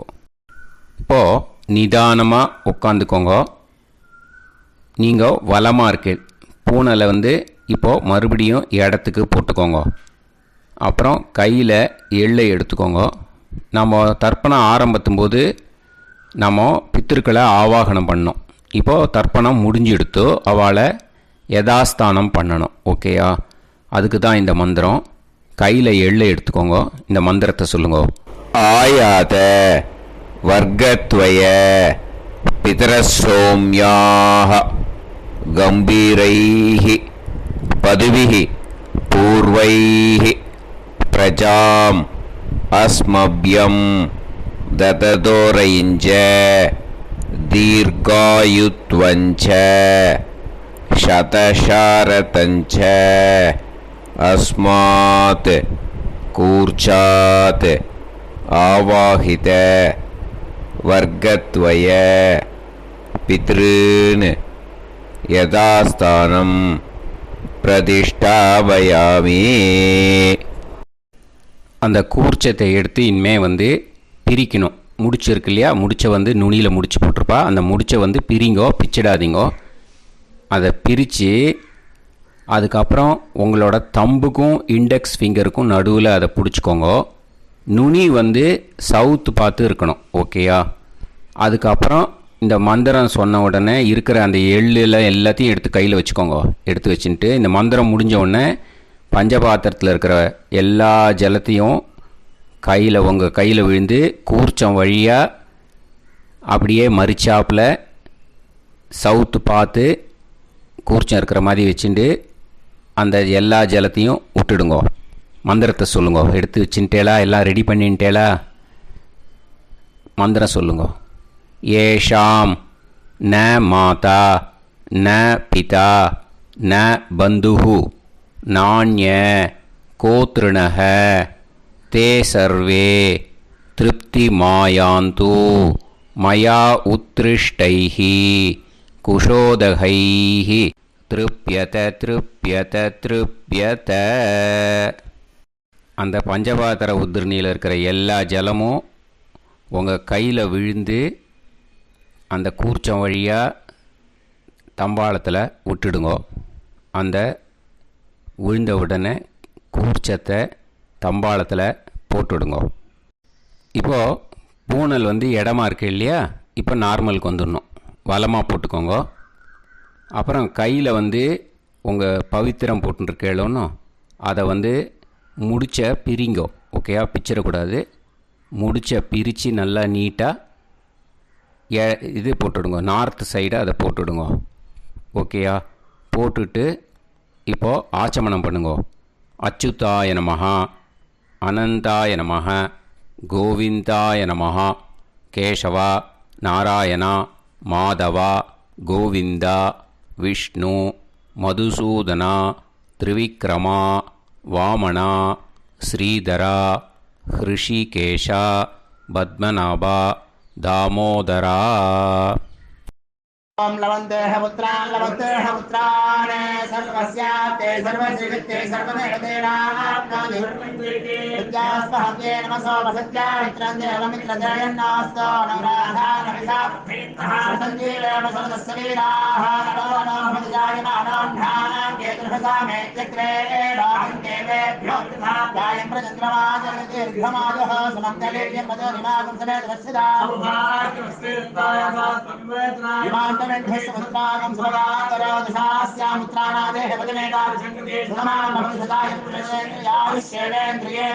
இப்போது நிதானமாக உட்காந்துக்கோங்க. நீங்கள் வலமாக இருக்கு பூனலை இப்போது மறுபடியும் இடத்துக்கு போட்டுக்கோங்க. அப்புறம் கையில் எள்ளை எடுத்துக்கோங்க. நம்ம தர்ப்பணம் ஆரம்பிக்கும்போது நம்ம பித்திருக்களை ஆவாகனம் பண்ணோம். இப்போது தர்ப்பணம் முடிஞ்செடுத்து அவளை யதாஸ்தானம் பண்ணணும். ஓகேயா? அதுக்கு தான் இந்த மந்திரம். கையில் எள்ளை எடுத்துக்கோங்க. இந்த மந்திரத்தை சொல்லுங்க. ஆயாத வர்க்கத்வய பிதரசோம்யாக கம்பீரைஹி பதுவிஹி பூர்வைஹி பிரஜாம் அஸ்மப்யம் தததோரைஞ்ச தீர்காயுத்வஞ்ச சதசாரதஞ்ச அஸ்மாத் கூர்ச்சாத் ஆவாஹித வர்க்கத்வய பித்ருன் யதாஸ்தானம் பிரதிஷ்டாபயாமி. அந்த கூர்ச்சத்தை எடுத்து இனிமே பிரிக்கணும். முடிச்சிருக்கு இல்லையா? முடிச்சை நுனியில் முடிச்சு போட்டிருப்பா. அந்த முடிச்சை பிரிங்கோ, பிச்சிடாதீங்கோ. அதை பிரித்து அதுக்கப்புறம் உங்களோட தம்புக்கும் இண்டெக்ஸ் ஃபிங்கருக்கும் நடுவில் அதை பிடிச்சிக்கோங்க. நுனி சவுத்து பார்த்து இருக்கணும். ஓகேயா? அதுக்கப்புறம் இந்த மந்திரம் சொன்ன உடனே இருக்கிற அந்த எள்ளில் எல்லாத்தையும் எடுத்து கையில் வச்சுக்கோங்க. எடுத்து வச்சுட்டு இந்த மந்திரம் முடிஞ்ச உடனே பஞ்சபாத்திரத்தில் இருக்கிற எல்லா ஜலத்தையும் உங்கள் கையில் விழுந்து கூர்ச்சம் வழியாக அப்படியே மறிச்சாப்பில் சவுத்து பார்த்து கூர்ச்சம் இருக்கிற மாதிரி வச்சுட்டு அந்த எல்லா ஜலத்தையும் விட்டுடுங்கோ. மந்திரத்தை சொல்லுங்க. எடுத்து வச்சுட்டேலா? எல்லாம் ரெடி பண்ணிட்டேலா? மந்திரம் சொல்லுங்க. ஏஷாம் ந மாதா ந பிதா ந பந்துஹு நாண்ய கோத்ருணஹ தே சர்வே திருப்தி மாயாந்து மயா உத்ருஷ்டைஹி குஷோதகைஹி திருப்யத திருப்யத திருப்யத. அந்த பஞ்சபாத்திர உதிரணியில் இருக்கிற எல்லா ஜலமும் உங்கள் கையில் விழுந்து அந்த கூர்ச்சம் வழியாக தம்பாளத்தில் விட்டுடுங்கோ. அந்த விழுந்த உடனே கூர்ச்சத்தை தம்பாளத்தில் போட்டுவிடுங்கோ. இப்போது பூனல் இடமா இருக்கு இல்லையா? இப்போ நார்மலுக்கு வந்துடணும். வலமாக போட்டுக்கோங்க. அப்புறம் கையில் உங்கள் பவித்திரம் போட்டுருக்கேளோன்னு அதை முடிச்ச பிரிங்கோ. ஓகேயா? பிச்சிடக்கூடாது. முடிச்ச பிரித்து நல்லா நீட்டாக இது போட்டுடுங்க. நார்த் சைடு அதை போட்டுடுங்க. ஓகேயா? போட்டுட்டு இப்போது ஆச்சமனம் பண்ணுங்க. அச்சுதாய நமஹ, அனந்தாய நமஹ, கோவிந்தாய நமஹ, கேசவா, நாராயணா, மாதவா, கோவிந்தா, விஷ்ணு, மதுசூதனா, திரிவிக்ரமா, வாமனா, ஸ்ரீதரா, ஹிருஷிகேஷா, பத்மநாபா, தாமோதரா. ओम लवन्तेह पुत्रान् सर्वस्याप्ते सर्वश्रीवित्ते सर्वदेवतेनाप्नोति विद्यास्महव्ये नमसो वसत्या मित्रं देवमित्रजयन्नास्तो नवराधानविषाः सञ्जीवेम सर्वस्वीराः नमो नमः जायमानोऽन्धानां केतुर्भसामे चक्रे राहं देवेभ्यो जायं प्रचन्द्रमाजगदीर्घमाजः समन्तलेयं मदोनिमागं समेत वत्सदा समुद्रागं सुभगाकरोदशास्यामुत्रानादेह वदनेदाभिषङ्कृते सुधमानभविषदाय पुरुषेन्द्रियायुष्येवेन्द्रिये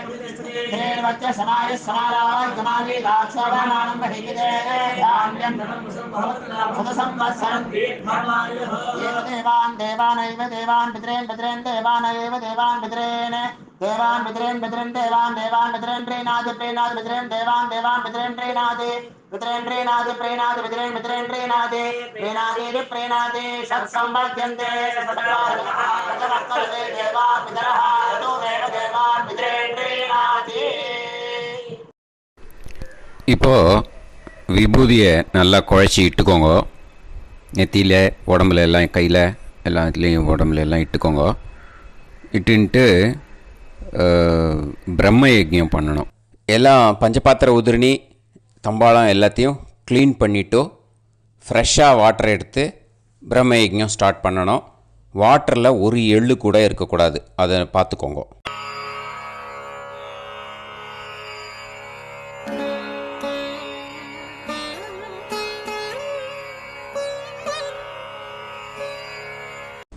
धेर्वच्च समायः समाराय समाली दाक्षोभमानं महिगिदे धान्यं सुतसंवत्सरं देवान् देवानैव देवान् पितॄन् पितॄन् देवानैव देवान् पितॄन् देवान् पितॄन् पितॄन् देवान् देवान् पितॄन् प्रीणाति प्रीणाति पितॄन् देवान् देवान् पितॄन् प्रीणाति पितॄन् प्रीणाति प्रीणाति पितॄन् पितॄन् प्रीणाति प्रीणाति प्रीणाति षट्संवर्ध्यन्ते षट्संवर्ध्यन्ते देवा पितरः ऋतुमेव देवान् पितॄन् प्रीणाति. இப்போ விபூதியை நல்லா குழச்சி இட்டுக்கோங்க. நெத்தியில், உடம்புல எல்லாம், கையில் எல்லாத்துலேயும் உடம்புல எல்லாம் இட்டுக்கோங்க. இட்டுன்ட்டு பிரம்ம யஜ்ஞம் பண்ணணும். எல்லாம் பஞ்சபாத்திர உதிரணி தம்பாளம் எல்லாத்தையும் க்ளீன் பண்ணிவிட்டு ஃப்ரெஷ்ஷாக வாட்டர் எடுத்து பிரம்ம யஜ்ஞம் ஸ்டார்ட் பண்ணணும். வாட்டரில் ஒரு எள்ளு கூட இருக்கக்கூடாது. அதை பார்த்துக்கோங்க.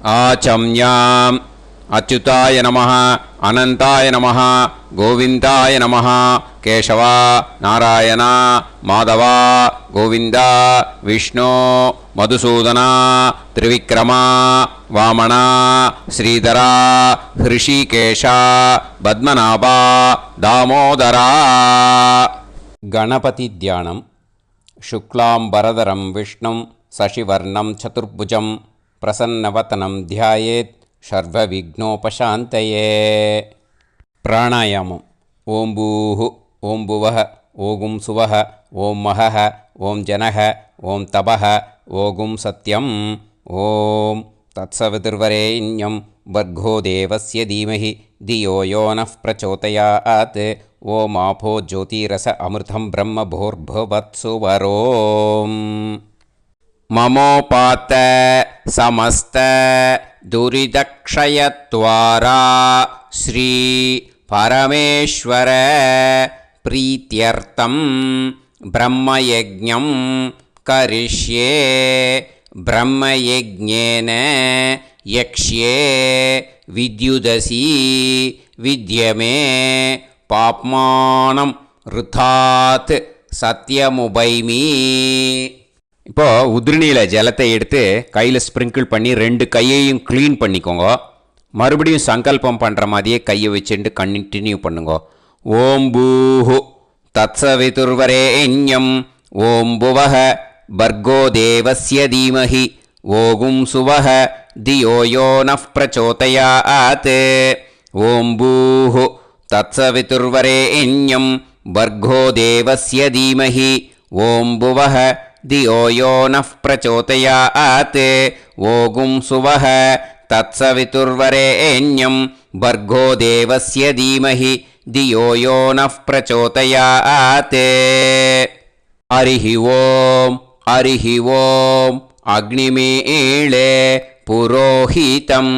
ஆச்சம்யாம் அச்சுதாய நமஹ, அனந்தாய நமஹ, கோவிந்தாய நமஹ, கேசவா, நாராயணா, மாதவா, கோவிந்தா, விஷ்ணு, மதுசூதனா, திரிவிக்ரமா, வாமனா, ஸ்ரீதரா, ஹிருஷிகேஷா, பத்மநாபா, தாமோதரா. கணபதி தியானம். சுக்லாம்பரதரம் விஷ்ணும் சசிவர்ணம் சதுர்புஜம் பிரசன்னவதனம் தியாயேத் சர்வவிக்னோபசாந்தயே. பிராணாயாமம். ஓம் பூஹு, ஓம் புவஹ, ஓகும் சுவஹ, ஓம் மஹஹ, ஓம் ஜனஹ, ஓம் தபஹ, ஓகும் சத்யம். ஓம் தத்சவிதுர்வரேண்யம் வர்கோ தேவஸ்ய தீமஹி தியோ யோ நः பிரச்சோதயாத். ஓம் ஆபோ ஜோதிரச அமிர்தம் பிரம்ம பூர்புவத்சு வரோம். மமோபாத்த சமஸ்த துரிதக்ஷயத்வாரா ஸ்ரீ பரமேஸ்வர பிரீத்யர்த்தம் பிரம்மயஜ்ஞம் கரிஷ்யே பிரம்மயஜ்ஞேன யக்ஷ்யே வித்யுதசி வித்யமே பாப்மானம் ருதாத் சத்யமுபைமி. இப்போது உதிரணியில் ஜலத்தை எடுத்து கையில் ஸ்ப்ரிங்கிள் பண்ணி 2 கையையும் க்ளீன் பண்ணிக்கோங்க. மறுபடியும் சங்கல்பம் பண்ணுற மாதிரியே கையை வச்சுட்டு கண்டினியூ பண்ணுங்க. ஓம் பூஹு தத்சவிதுர்வரேண்யம் ஓம் புவஹ பர்கோ தேவஸ்ய தீமஹி ஓகும் சுவஹ தியோ யோ நஃப் பிரச்சோதயாத். ஓம் பூஹு தத்சவிதுர்வரேண்யம் பர்கோ தேவஸ்ய தீமஹி ஓம் புவஹ தியோ யோ நஃப் பிரச்சோதயாத். ஓகும் சுவஹ தத்சவிதுர்வரேண்யம் பர்கோ தேவஸ்ய தீமஹி தியோ யோ நஃப் பிரச்சோதயாத். ஹரிஹி ஓம் ஹரிஹி ஓம் அக்னிமீளே புரோஹிதம்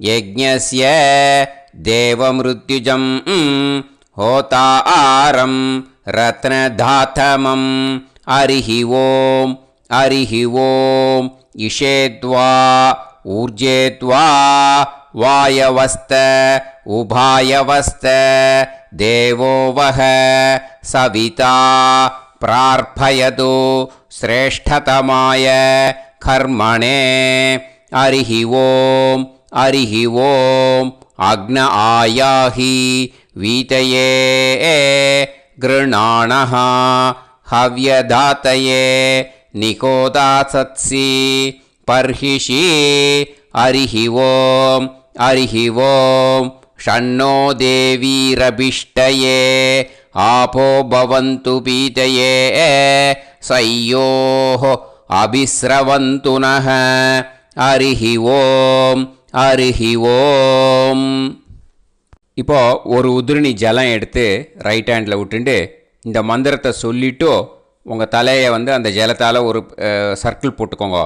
யஜ்ஞஸ்ய தேவமிருத்யுஜம் ஹோதாரம் ரத்னதாத்தமம். ஹரிஹி ஓம் ஹரிஹி ஓம் இஷேத்வா ஊர்ஜேத்வா வாயவஸ்த உபாயவஸ்த தேவோ வஹ சவிதா பிரார்ப்பயது ஸ்ரேஷ்டதமாய கர்மணே. ஹரிஹி ஓம் ஹரிஹி ஓம் அக்ன ஆயாஹி வீதயே கிருணாணஹ ஹவ்யதாத்தயே நிகோதாசத்சி பர்ஹிஷி. ஹரிஹி ஓம் ஹரிஹி ஓம் ஷன்னோ தேவீரபிஷ்டயே ஆபோ பவந்து பீதயே சய்யோஹ அபிஸ்ரவந்து நஹ. ஹரிஹி ஓம் ஹரிஹி ஓம். இப்போ ஒரு உதிரணி ஜலம் எடுத்து ரைட் ஹேண்டில் விட்டுண்டு இந்த மந்திரத்தை சொல்லிவிட்டு உங்கள் தலையை அந்த ஜலத்தால் ஒரு சர்க்கிள் போட்டுக்கோங்க.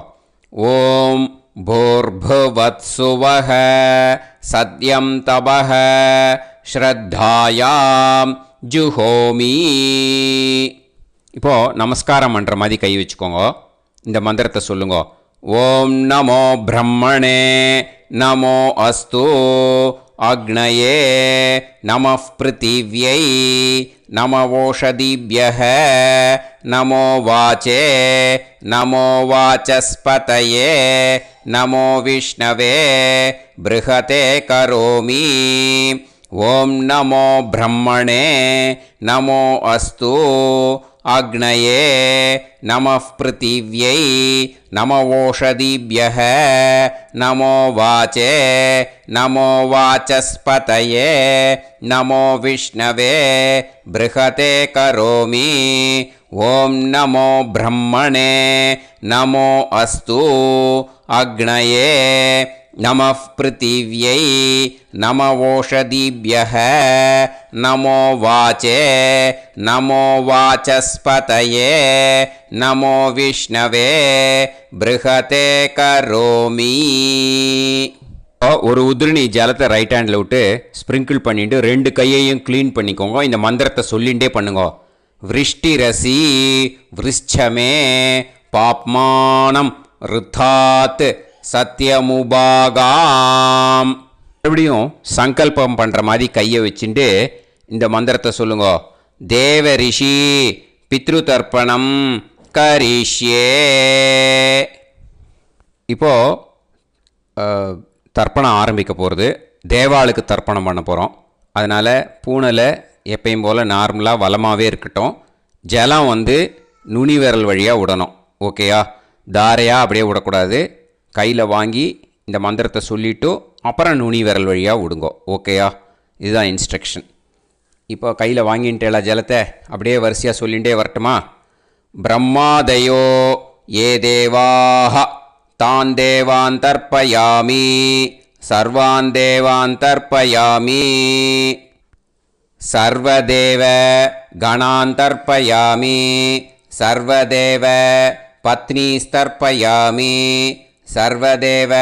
ஓம் பூர்புவத்சுவஹ சத்யம் தபஹ ஸ்ரத்தாயாம் ஜுஹோமி. இப்போது நமஸ்காரம் பண்ணுற மாதிரி கை வச்சுக்கோங்க. இந்த மந்திரத்தை சொல்லுங்க. ஓம் நமோ பிரம்மணே நமோ அஸ்து அக்னயே நமः பிருத்திவ்யை நமவோஷதிभ्यः நமோ வாச்சே நமோ வாசஸ்பதயே நமோ விஷ்ணவே ப்ருஹதே கரோமி. ஓம் நமோ பிரம்மணே நமோ அஸ்து அக்னயே நமः பிருத்திவ்யை நமவோஷதிभ्यः நமோ வாச்சே நமோ வாசஸ்பதயே நமோ விஷ்ணவே ப்ருஹதே கரோமி. ஓம் நமோ பிரம்மணே நமோ அஸ்து அக்னயே நமः பிருத்திவ்யை நமவோஷதிभ्यः நமோ வாச்சே நமோ வாசஸ்பதயே நமோ விஷ்ணவே ப்ருஹதே கரோமி. ஒரு உதிரணி ஜலத்தை ரைட் ஹேண்டில் விட்டு ஸ்ப்ரிங்கிள் பண்ணிட்டு 2 கையையும் க்ளீன் பண்ணிக்கோங்க. இந்த மந்திரத்தை சொல்லிகிட்டே பண்ணுங்க. விருஷ்டிரசி விருஷ்சமே பாப்மானம் ருத்தாத் சத்யமுபாகாம். மறுபடியும் சங்கல்பம் பண்ணுற மாதிரி கையை வச்சுட்டு இந்த மந்திரத்தை சொல்லுங்க. தேவ ரிஷி பித்ரு தர்ப்பணம் கரிஷ்யே. இப்போது தர்ப்பணம் ஆரம்பிக்க போகிறது. தேவாளுக்கு தர்ப்பணம் பண்ண போகிறோம். அதனால் பூனையில் எப்பயும் போல் நார்மலாக வளமாகவே இருக்கட்டும். ஜலம் நுனி விரல் வழியாக விடணும். ஓகேயா? தாரையாக அப்படியே விடக்கூடாது. கையில் வாங்கி இந்த மந்திரத்தை சொல்லிவிட்டு அப்புறம் நுனி விரல் வழியாக விடுங்கோ. ஓகேயா? இதுதான் இன்ஸ்ட்ரக்ஷன். இப்போ கையில் வாங்கின்ட்டேல ஜலத்தை அப்படியே வரிசையாக சொல்லிகிட்டே வரட்டுமா? பிரம்மாதயோ ஏ தேவாஹ தான் தேவான் தர்ப்பயாமி சர்வான் தேவான் தர்ப்பயாமி சர்வதேவ கணான் தர்ப்பயாமி சர்வதேவ பத்னீஸ்தர்ப்பயாமி சர்வதேவ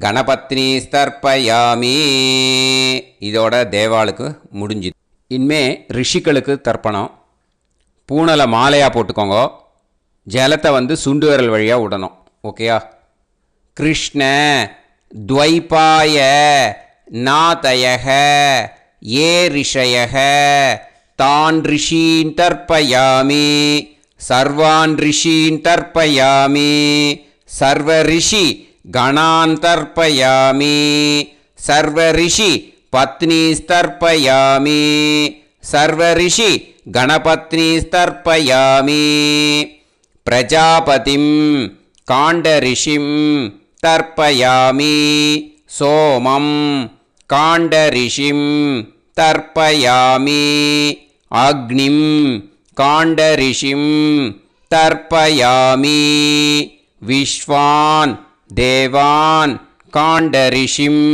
கணபத்னி ஸ்தர்ப்பயாமி. இதோட தேவாளுக்கு முடிஞ்சுது. இனிமே ரிஷிகளுக்கு தர்ப்பணம். பூனலை மாலையாக போட்டுக்கோங்க. ஜலத்தை வந்து சுண்டு விரல் வழியாக விடணும். ஓகேயா? கிருஷ்ண துவைபாய நாதயக ஏ ரிஷயக தான் ரிஷீன் தர்ப்பயாமி சர்வான் ரிஷீன் தர்ப்பயாமி சர்வ ரிஷி கணான் தர்ப்பயாமி சர்வ ரிஷி பத்னீஸ்தர்ப்பயாமி சர்வ ரிஷி கணபத்னீஸ்தர்ப்பயாமி பிரஜாபதிம் காண்டரிஷிம் தர்ப்பயாமி சோமம் காண்டரிஷிம் தர்ப்பயாமி அக்னிம் காண்டரிஷிம் தர்ப்பயாமி விஸ்வான் தேவான் காண்டரிஷிம்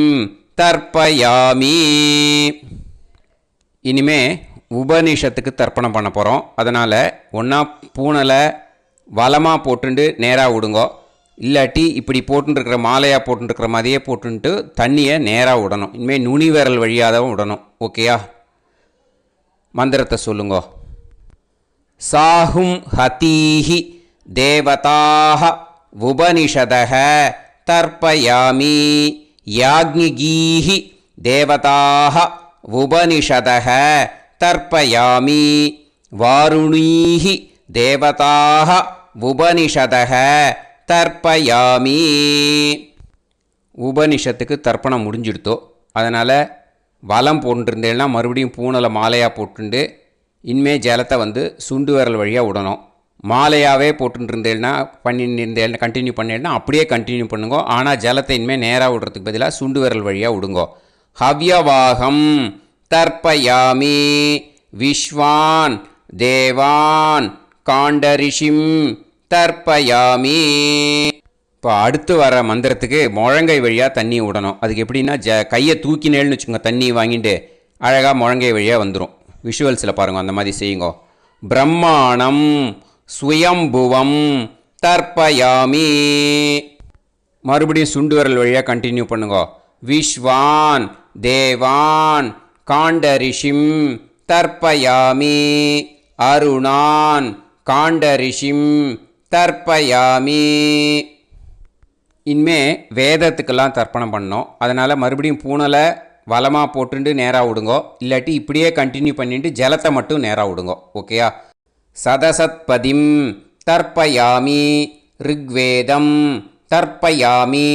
தர்ப்பயாமி. இனிமே உபனிஷத்துக்கு தர்ப்பணம் பண்ண போகிறோம். அதனால் ஒன்றா பூனலை வலமாக போட்டுண்டு நேராக விடுங்கோ, இல்லாட்டி இப்படி போட்டுருக்கிற மாலையாக போட்டுருக்கிற மாதிரியே போட்டுன்ட்டு தண்ணியை நேராக விடணும். இனிமேல் நுனி விரல் வழியாக தான் விடணும். ஓகேயா? மந்திரத்தை சொல்லுங்கோ. சாஹும் ஹதீஹி தேவதாக உபனிஷதக தர்ப்பயாமி யாக்ஞிகீஹி தேவதாக உபனிஷதக தர்ப்பயாமி வாருணீஹி தேவதாக உபனிஷதக தர்ப்பயாமி. உபனிஷத்துக்கு தர்ப்பணம் முடிஞ்சிடுத்தோ, அதனால் வலம் போட்டுருந்தேன்னா மறுபடியும் பூனலை மாலையாக போட்டுண்டு இனிமே ஜலத்தை வந்து சுண்டு விரல் வழியாக விடணும். மாலையாகவே போட்டுருந்தேன்னா பண்ணியிருந்தேன் கண்டினியூ பண்ணேன்னா அப்படியே கண்டினியூ பண்ணுங்கோ. ஆனால் ஜலத்தை இனிமேல் நேராக விடுறதுக்கு பதிலாக சுண்டு விரல் வழியாக விடுங்கோ. ஹவ்யவாகம் தர்ப்பயாமி விஸ்வான் தேவான் காண்டரிஷிம் தர்ப்பயாமி. இப்போ அடுத்து வர மந்திரத்துக்கு முழங்கை வழியாக தண்ணி விடணும். அதுக்கு எப்படின்னா கையை தூக்கினேன்னு வச்சுக்கோங்க, தண்ணி வாங்கிட்டு அழகாக முழங்கை வழியாக வந்துடும். விஷுவல்ஸில் பாருங்கள், அந்த மாதிரி செய்யுங்கோ. பிரம்மாணம் ஸ்வயம்புவம் தர்ப்பயாமி. மறுபடியும் சுண்டு விரல் வழியாக கண்டினியூ பண்ணுங்கோ. விஸ்வான் தேவான் காண்டரிஷிம் தர்ப்பயாமி அருணான் காண்டரிஷிம் தர்ப்பயாமி. இனிமே வேதத்துக்கெல்லாம் தர்ப்பணம் பண்ணோம். அதனால் மறுபடியும் பூனலை வலமாக போட்டுட்டு நேராக விடுங்கோ, இல்லாட்டி இப்படியே கண்டினியூ பண்ணிட்டு ஜலத்தை மட்டும் நேராக விடுங்கோ. ஓகேயா? சதசத்பதிம் தர்ப்பயாமி ரிக்வேதம் தர்ப்பயாமி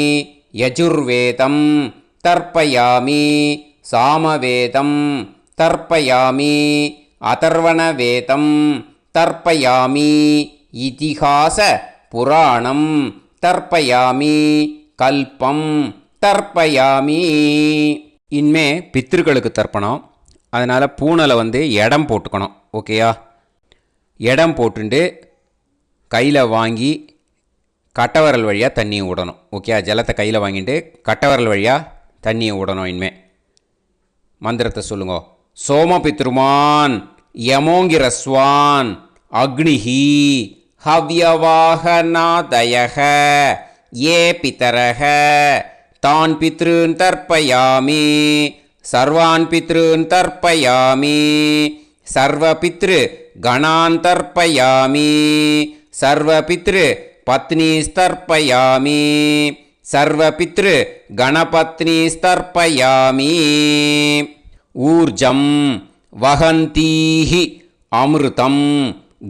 யஜுர்வேதம் தர்ப்பயாமி சாமவேதம் தர்ப்பயாமி அதர்வணவேதம் தர்ப்பயாமி இதிஹாச புராணம் தர்ப்பயாமி கல்பம் தர்ப்பயாமி. இனிமே பித்திருக்களுக்கு தர்ப்பணம். அதனால் பூனலை வந்து இடம் போட்டுக்கணும். ஓகேயா? இடம் போட்டுண்டு கையில் வாங்கி கட்டவரல் வழியாக தண்ணியை விடணும். ஓகே? ஜலத்தை கையில் வாங்கிட்டு கட்டவரல் வழியாக தண்ணியை விடணும். இனிமே மந்திரத்தை சொல்லுங்க. சோமபித்ருமான் யமோங்கிரஸ்வான் அக்னிஹி ஹவ்யவாகநாதயக ஏ பிதரக தான் பித்ருன் தர்ப்பயாமி சர்வான் பித்ருன் தர்ப்பயாமி சர்வபித்ரு கணான் தர்ப்பயாமி சர்வபித்ரு பத்னீஸ்தர்ப்பயாமி சர்வபித்ரு கணபத்னீஸ்தர்ப்பயாமி. ஊர்ஜம் வஹந்தீஹி அமிர்தம்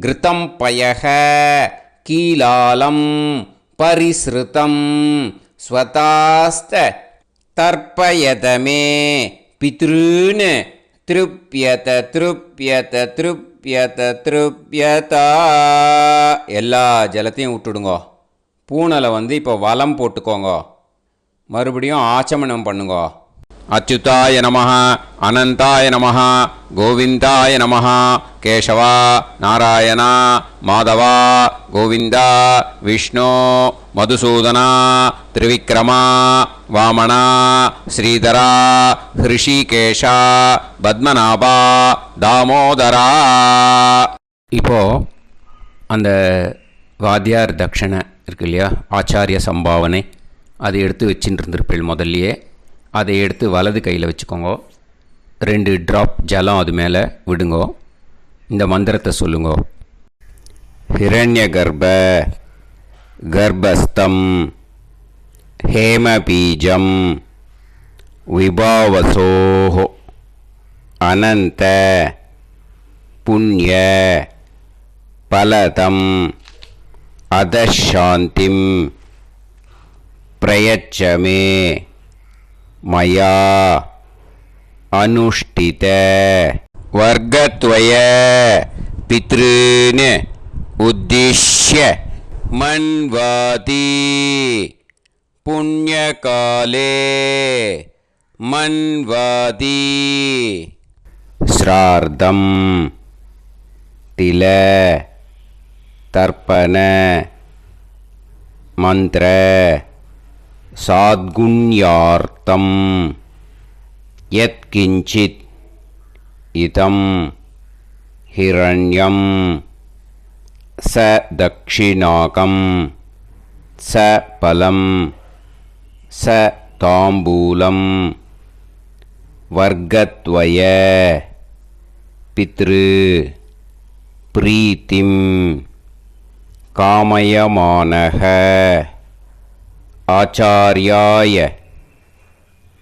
கிருதம் பயக கீலாலம் பரிஸ்ருதம் ஸ்வதாஸ்த தர்ப்பயதமே பித்ருன் திருப்யத திருப்யத திருப்யத திருப்யதா. எல்லா ஜலத்தையும் விட்டுடுங்கோ. பூனலை வந்து இப்போ வலம் போட்டுக்கோங்க. மறுபடியும் ஆச்சமனம் பண்ணுங்கோ. அச்சுதாய நமஹ அனந்தாய நமஹ கோவிந்தாய நமஹ கேசவா நாராயணா மாதவா கோவிந்தா விஷ்ணு மதுசூதனா திரிவிக்ரமா வாமனா ஸ்ரீதரா ஹிருஷிகேஷா பத்மநாபா தாமோதரா. இப்போது அந்த வாத்தியார் தட்சணை இருக்கு இல்லையா, ஆச்சாரிய சம்பாவனை, அதை எடுத்து வச்சுட்டு இருந்திருப்பேள் முதல்லையே. அதை எடுத்து வலது கையில் வச்சுக்கோங்க. 2 ட்ராப் ஜலம் அது மேலே விடுங்கோ. இந்த மந்திரத்தை சொல்லுங்கோ. हिरण्यगर्भ गर्भस्थं हेमबीजं विभावसोः अनन्त पुण्य फलदम् अधशान्तिं प्रयच्छ मे मया अनुष्ठित वर्गद्वय पितॄन् उद्दिश्य मन्वाति पुण्यकाले मन्वाति श्रार्धं तिल तर्पण मंत्र साद्गुण्यार्थं यत्किंचित् इदं हिरण्यं स दक्षिणाकं स फलं स ताम्बूलं वर्गद्वय पितृ प्रीतिं कामयमानः आचार्याय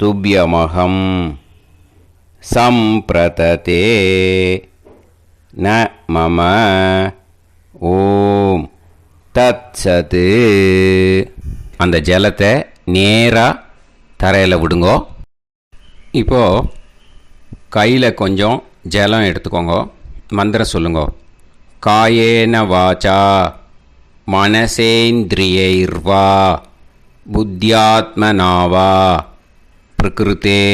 तुभ्यमहं सम्प्रतते न मम ஓம் தத்சத். அந்த ஜலத்தை நேராக தரையில் விடுங்கோ. இப்போது கையில் கொஞ்சம் ஜலம் எடுத்துக்கோங்க. மந்திரம் சொல்லுங்கோ. காயேன வாச்சா மனசேந்திரியைர்வா புத்தியாத்மனாவா பிரகிருதே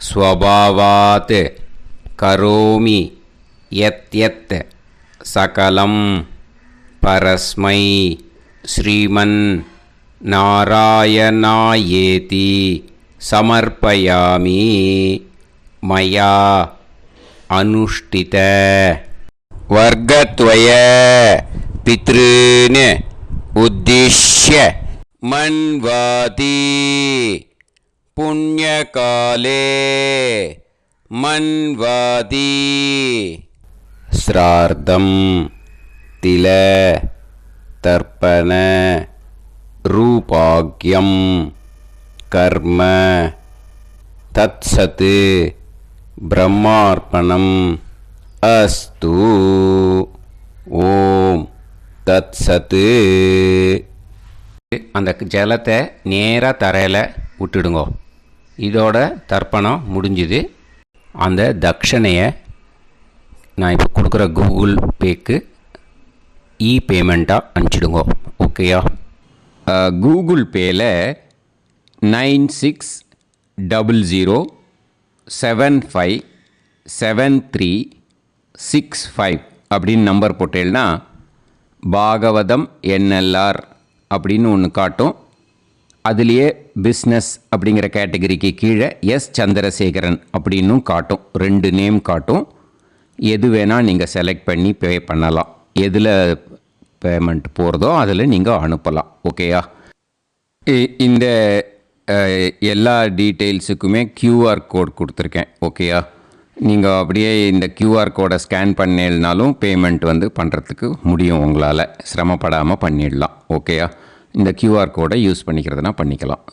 ஸ்வபாவாத் கரோமி யத் யத் சகலம் பரஸ்மை ஸ்ரீமன் நாராயணாயேதி சமர்ப்பயாமி மயா அனுஷ்டித வர்கத்வய பித்ருன் உத்திஷ்ய மன்வாதி புண்ணியகாலே மன்வாதி श्रार्धं तिल तर्पण रूपाग्यं कर्म तत्सत् ब्रह्मार्पणम् अस्तु. ஓம் தத்சத். அந்த ஜலத்தை நேராக தரையில் விட்டுடுங்கோ. இதோட தர்ப்பணம் முடிஞ்சுது. அந்த தட்சணையை நான் இப்போ கொடுக்குற கூகுள் பேக்கு பேமெண்ட்டாக அனுப்பிச்சிடுங்க. ஓகேயா? கூகுள் பேயில் 9600757365 அப்படின்னு நம்பர் போட்டேன்னா பாகவதம் என்எல்ஆர் அப்படின்னு ஒன்று காட்டும். அதுலேயே பிஸ்னஸ் அப்படிங்கிற கேட்டகரிக்கு கீழே எஸ் சந்திரசேகரன் அப்படின்னும் காட்டும். 2 நேம் காட்டும். எது வேணால் நீங்கள் செலக்ட் பண்ணி பே பண்ணலாம். எதில் பேமெண்ட் போகிறதோ அதில் நீங்கள் அனுப்பலாம். ஓகேயா? இந்த எல்லா டீட்டெயில்ஸுக்குமே QR கோட் கொடுத்துருக்கேன். ஓகேயா? நீங்கள் அப்படியே இந்த QR கோடை ஸ்கேன் பண்ணினாலும் பேமெண்ட் பண்ணுறதுக்கு முடியும். உங்களால் சிரமப்படாமல் பண்ணிடலாம். ஓகேயா? இந்த QR கோடை யூஸ் பண்ணிக்கிறதுனா பண்ணிக்கலாம்.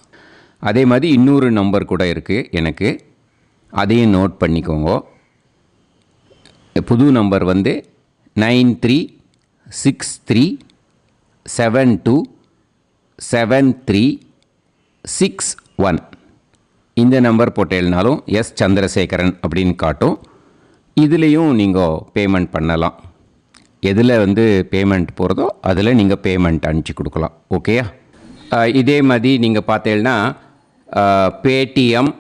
அதே மாதிரி இன்னொரு நம்பர் கூட இருக்குது எனக்கு. அதையும் நோட் பண்ணிக்கோங்க. புது நம்பர் 9363727361. இந்த நம்பர் போட்டேல்னாலும் எஸ் சந்திரசேகரன் அப்படின்னு காட்டும். இதுலேயும் நீங்கள் பேமெண்ட் பண்ணலாம். எதில் பேமெண்ட் போகிறதோ அதில் நீங்கள் பேமெண்ட் அனுப்பிச்சி கொடுக்கலாம். ஓகேயா? இதே மாதிரி நீங்கள் பார்த்தேன்னா பேடிஎம்,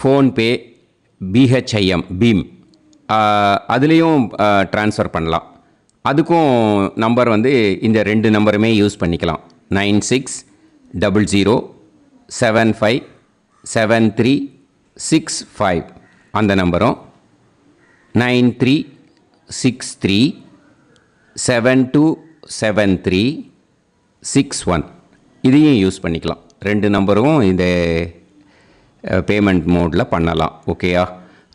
ஃபோன்பே, பிஹெச்ஐஎம் பீம் அதுலேயும் ட்ரான்ஸ்ஃபர் பண்ணலாம். அதுக்கும் நம்பர் இந்த 2 நம்பருமே யூஸ் பண்ணிக்கலாம். 9600757365 அந்த நம்பரும் 9363727361 இதையும் யூஸ் பண்ணிக்கலாம். 2 நம்பரும் இந்த பேமெண்ட் மோடில் பண்ணலாம். ஓகேயா?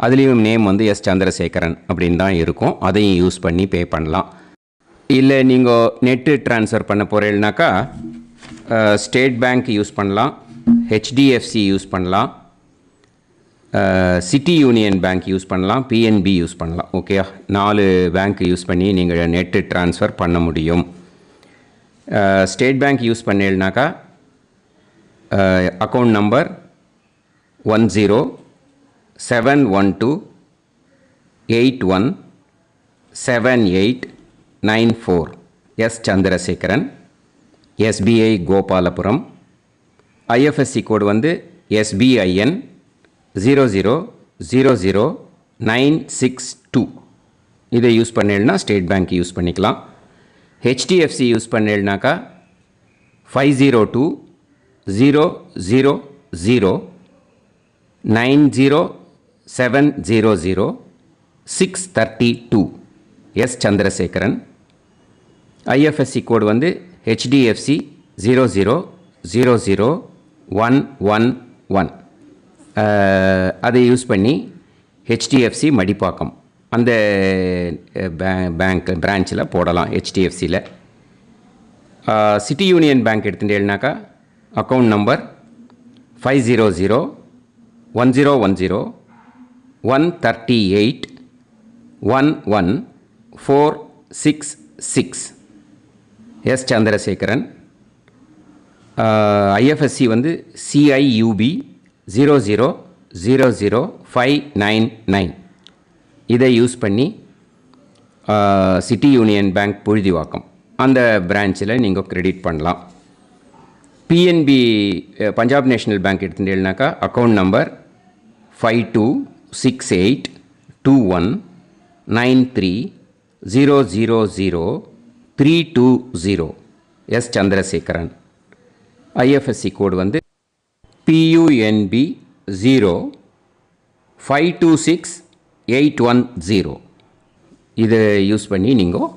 அதுலேயும் நேம் எஸ் சந்திரசேகரன் அப்படின்னு தான் இருக்கும். அதையும் யூஸ் பண்ணி பே பண்ணலாம். இல்லை நீங்கள் நெட்டு ட்ரான்ஸ்ஃபர் பண்ண போகிறீங்கனாக்கா ஸ்டேட் பேங்க் யூஸ் பண்ணலாம், ஹெச்டிஎஃப்சி யூஸ் பண்ணலாம், சிட்டி யூனியன் பேங்க் யூஸ் பண்ணலாம், பிஎன்பி யூஸ் பண்ணலாம். ஓகே, 4 பேங்க் யூஸ் பண்ணி நீங்கள் நெட்டு ட்ரான்ஸ்ஃபர் பண்ண முடியும். ஸ்டேட் பேங்க் யூஸ் பண்ணீங்கனாக்கா account number 1071281789 S Chandrasekaran, SBI Gopalapuram. IFSC code வந்து SBIN 0000962. இதை யூஸ் பண்ணீங்கன்னா ஸ்டேட் பேங்க் யூஸ் பண்ணிக்கலாம். ஹெச்டிஎஃப்சி யூஸ் பண்ணீங்கனாக்கா 5020090700 எஸ் சந்திரசேகரன். ஐஎஃப்எஸ்சி கோடு வந்து HDFC 0000111. அதை யூஸ் பண்ணி HDFC மடிப்பாக்கம் அந்த பேங்க் பிரான்ச்சில் போடலாம். HDFCயில் சிட்டி யூனியன் பேங்க் எடுத்துட்டேன்னாக்கா அக்கௌண்ட் நம்பர் 5001001381146 எஸ் சந்திரசேகரன். ஐஎஃப்எஸ்சி வந்து CIUB 0000599. இதை யூஸ் பண்ணி சிட்டி யூனியன் பேங்க் புழுதிவாக்கம் அந்த பிரான்ச்சில் நீங்கள் கிரெடிட் பண்ணலாம். பிஎன்பி பஞ்சாப் நேஷ்னல் பேங்க் எடுத்துட்டேன்னாக்கா அக்கௌண்ட் நம்பர் 52682193000320 எஸ் சந்திரசேகரன். ஐஎஃப்எஸ்சி கோடு வந்து PUNB 0526810. இதை யூஸ் பண்ணி நீங்கள்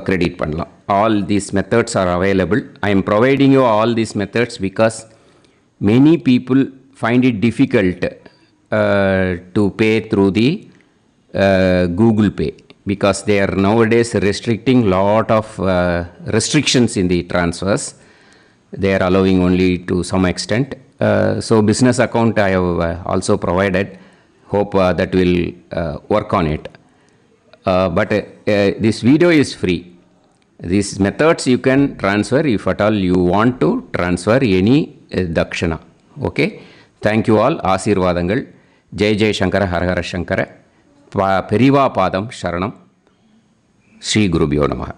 கிரெடிட் பண்ணலாம். All these methods are available. I am providing you all these methods because many people find it difficult to pay through the Google Pay because they are nowadays restricting lot of restrictions in the transfers. They are allowing only to some extent. So business account I have also provided. Hope that will work on it. But this video is free. These methods you can transfer if at all you want to transfer any dakshana. Okay. Thank you all. ஆசீர்வாதங்கள். ஜெய் ஜெய் சங்கர ஹரஹர சங்கர. பெரிவா பாதம் சரணம். ஸ்ரீ குருபியோ நமः.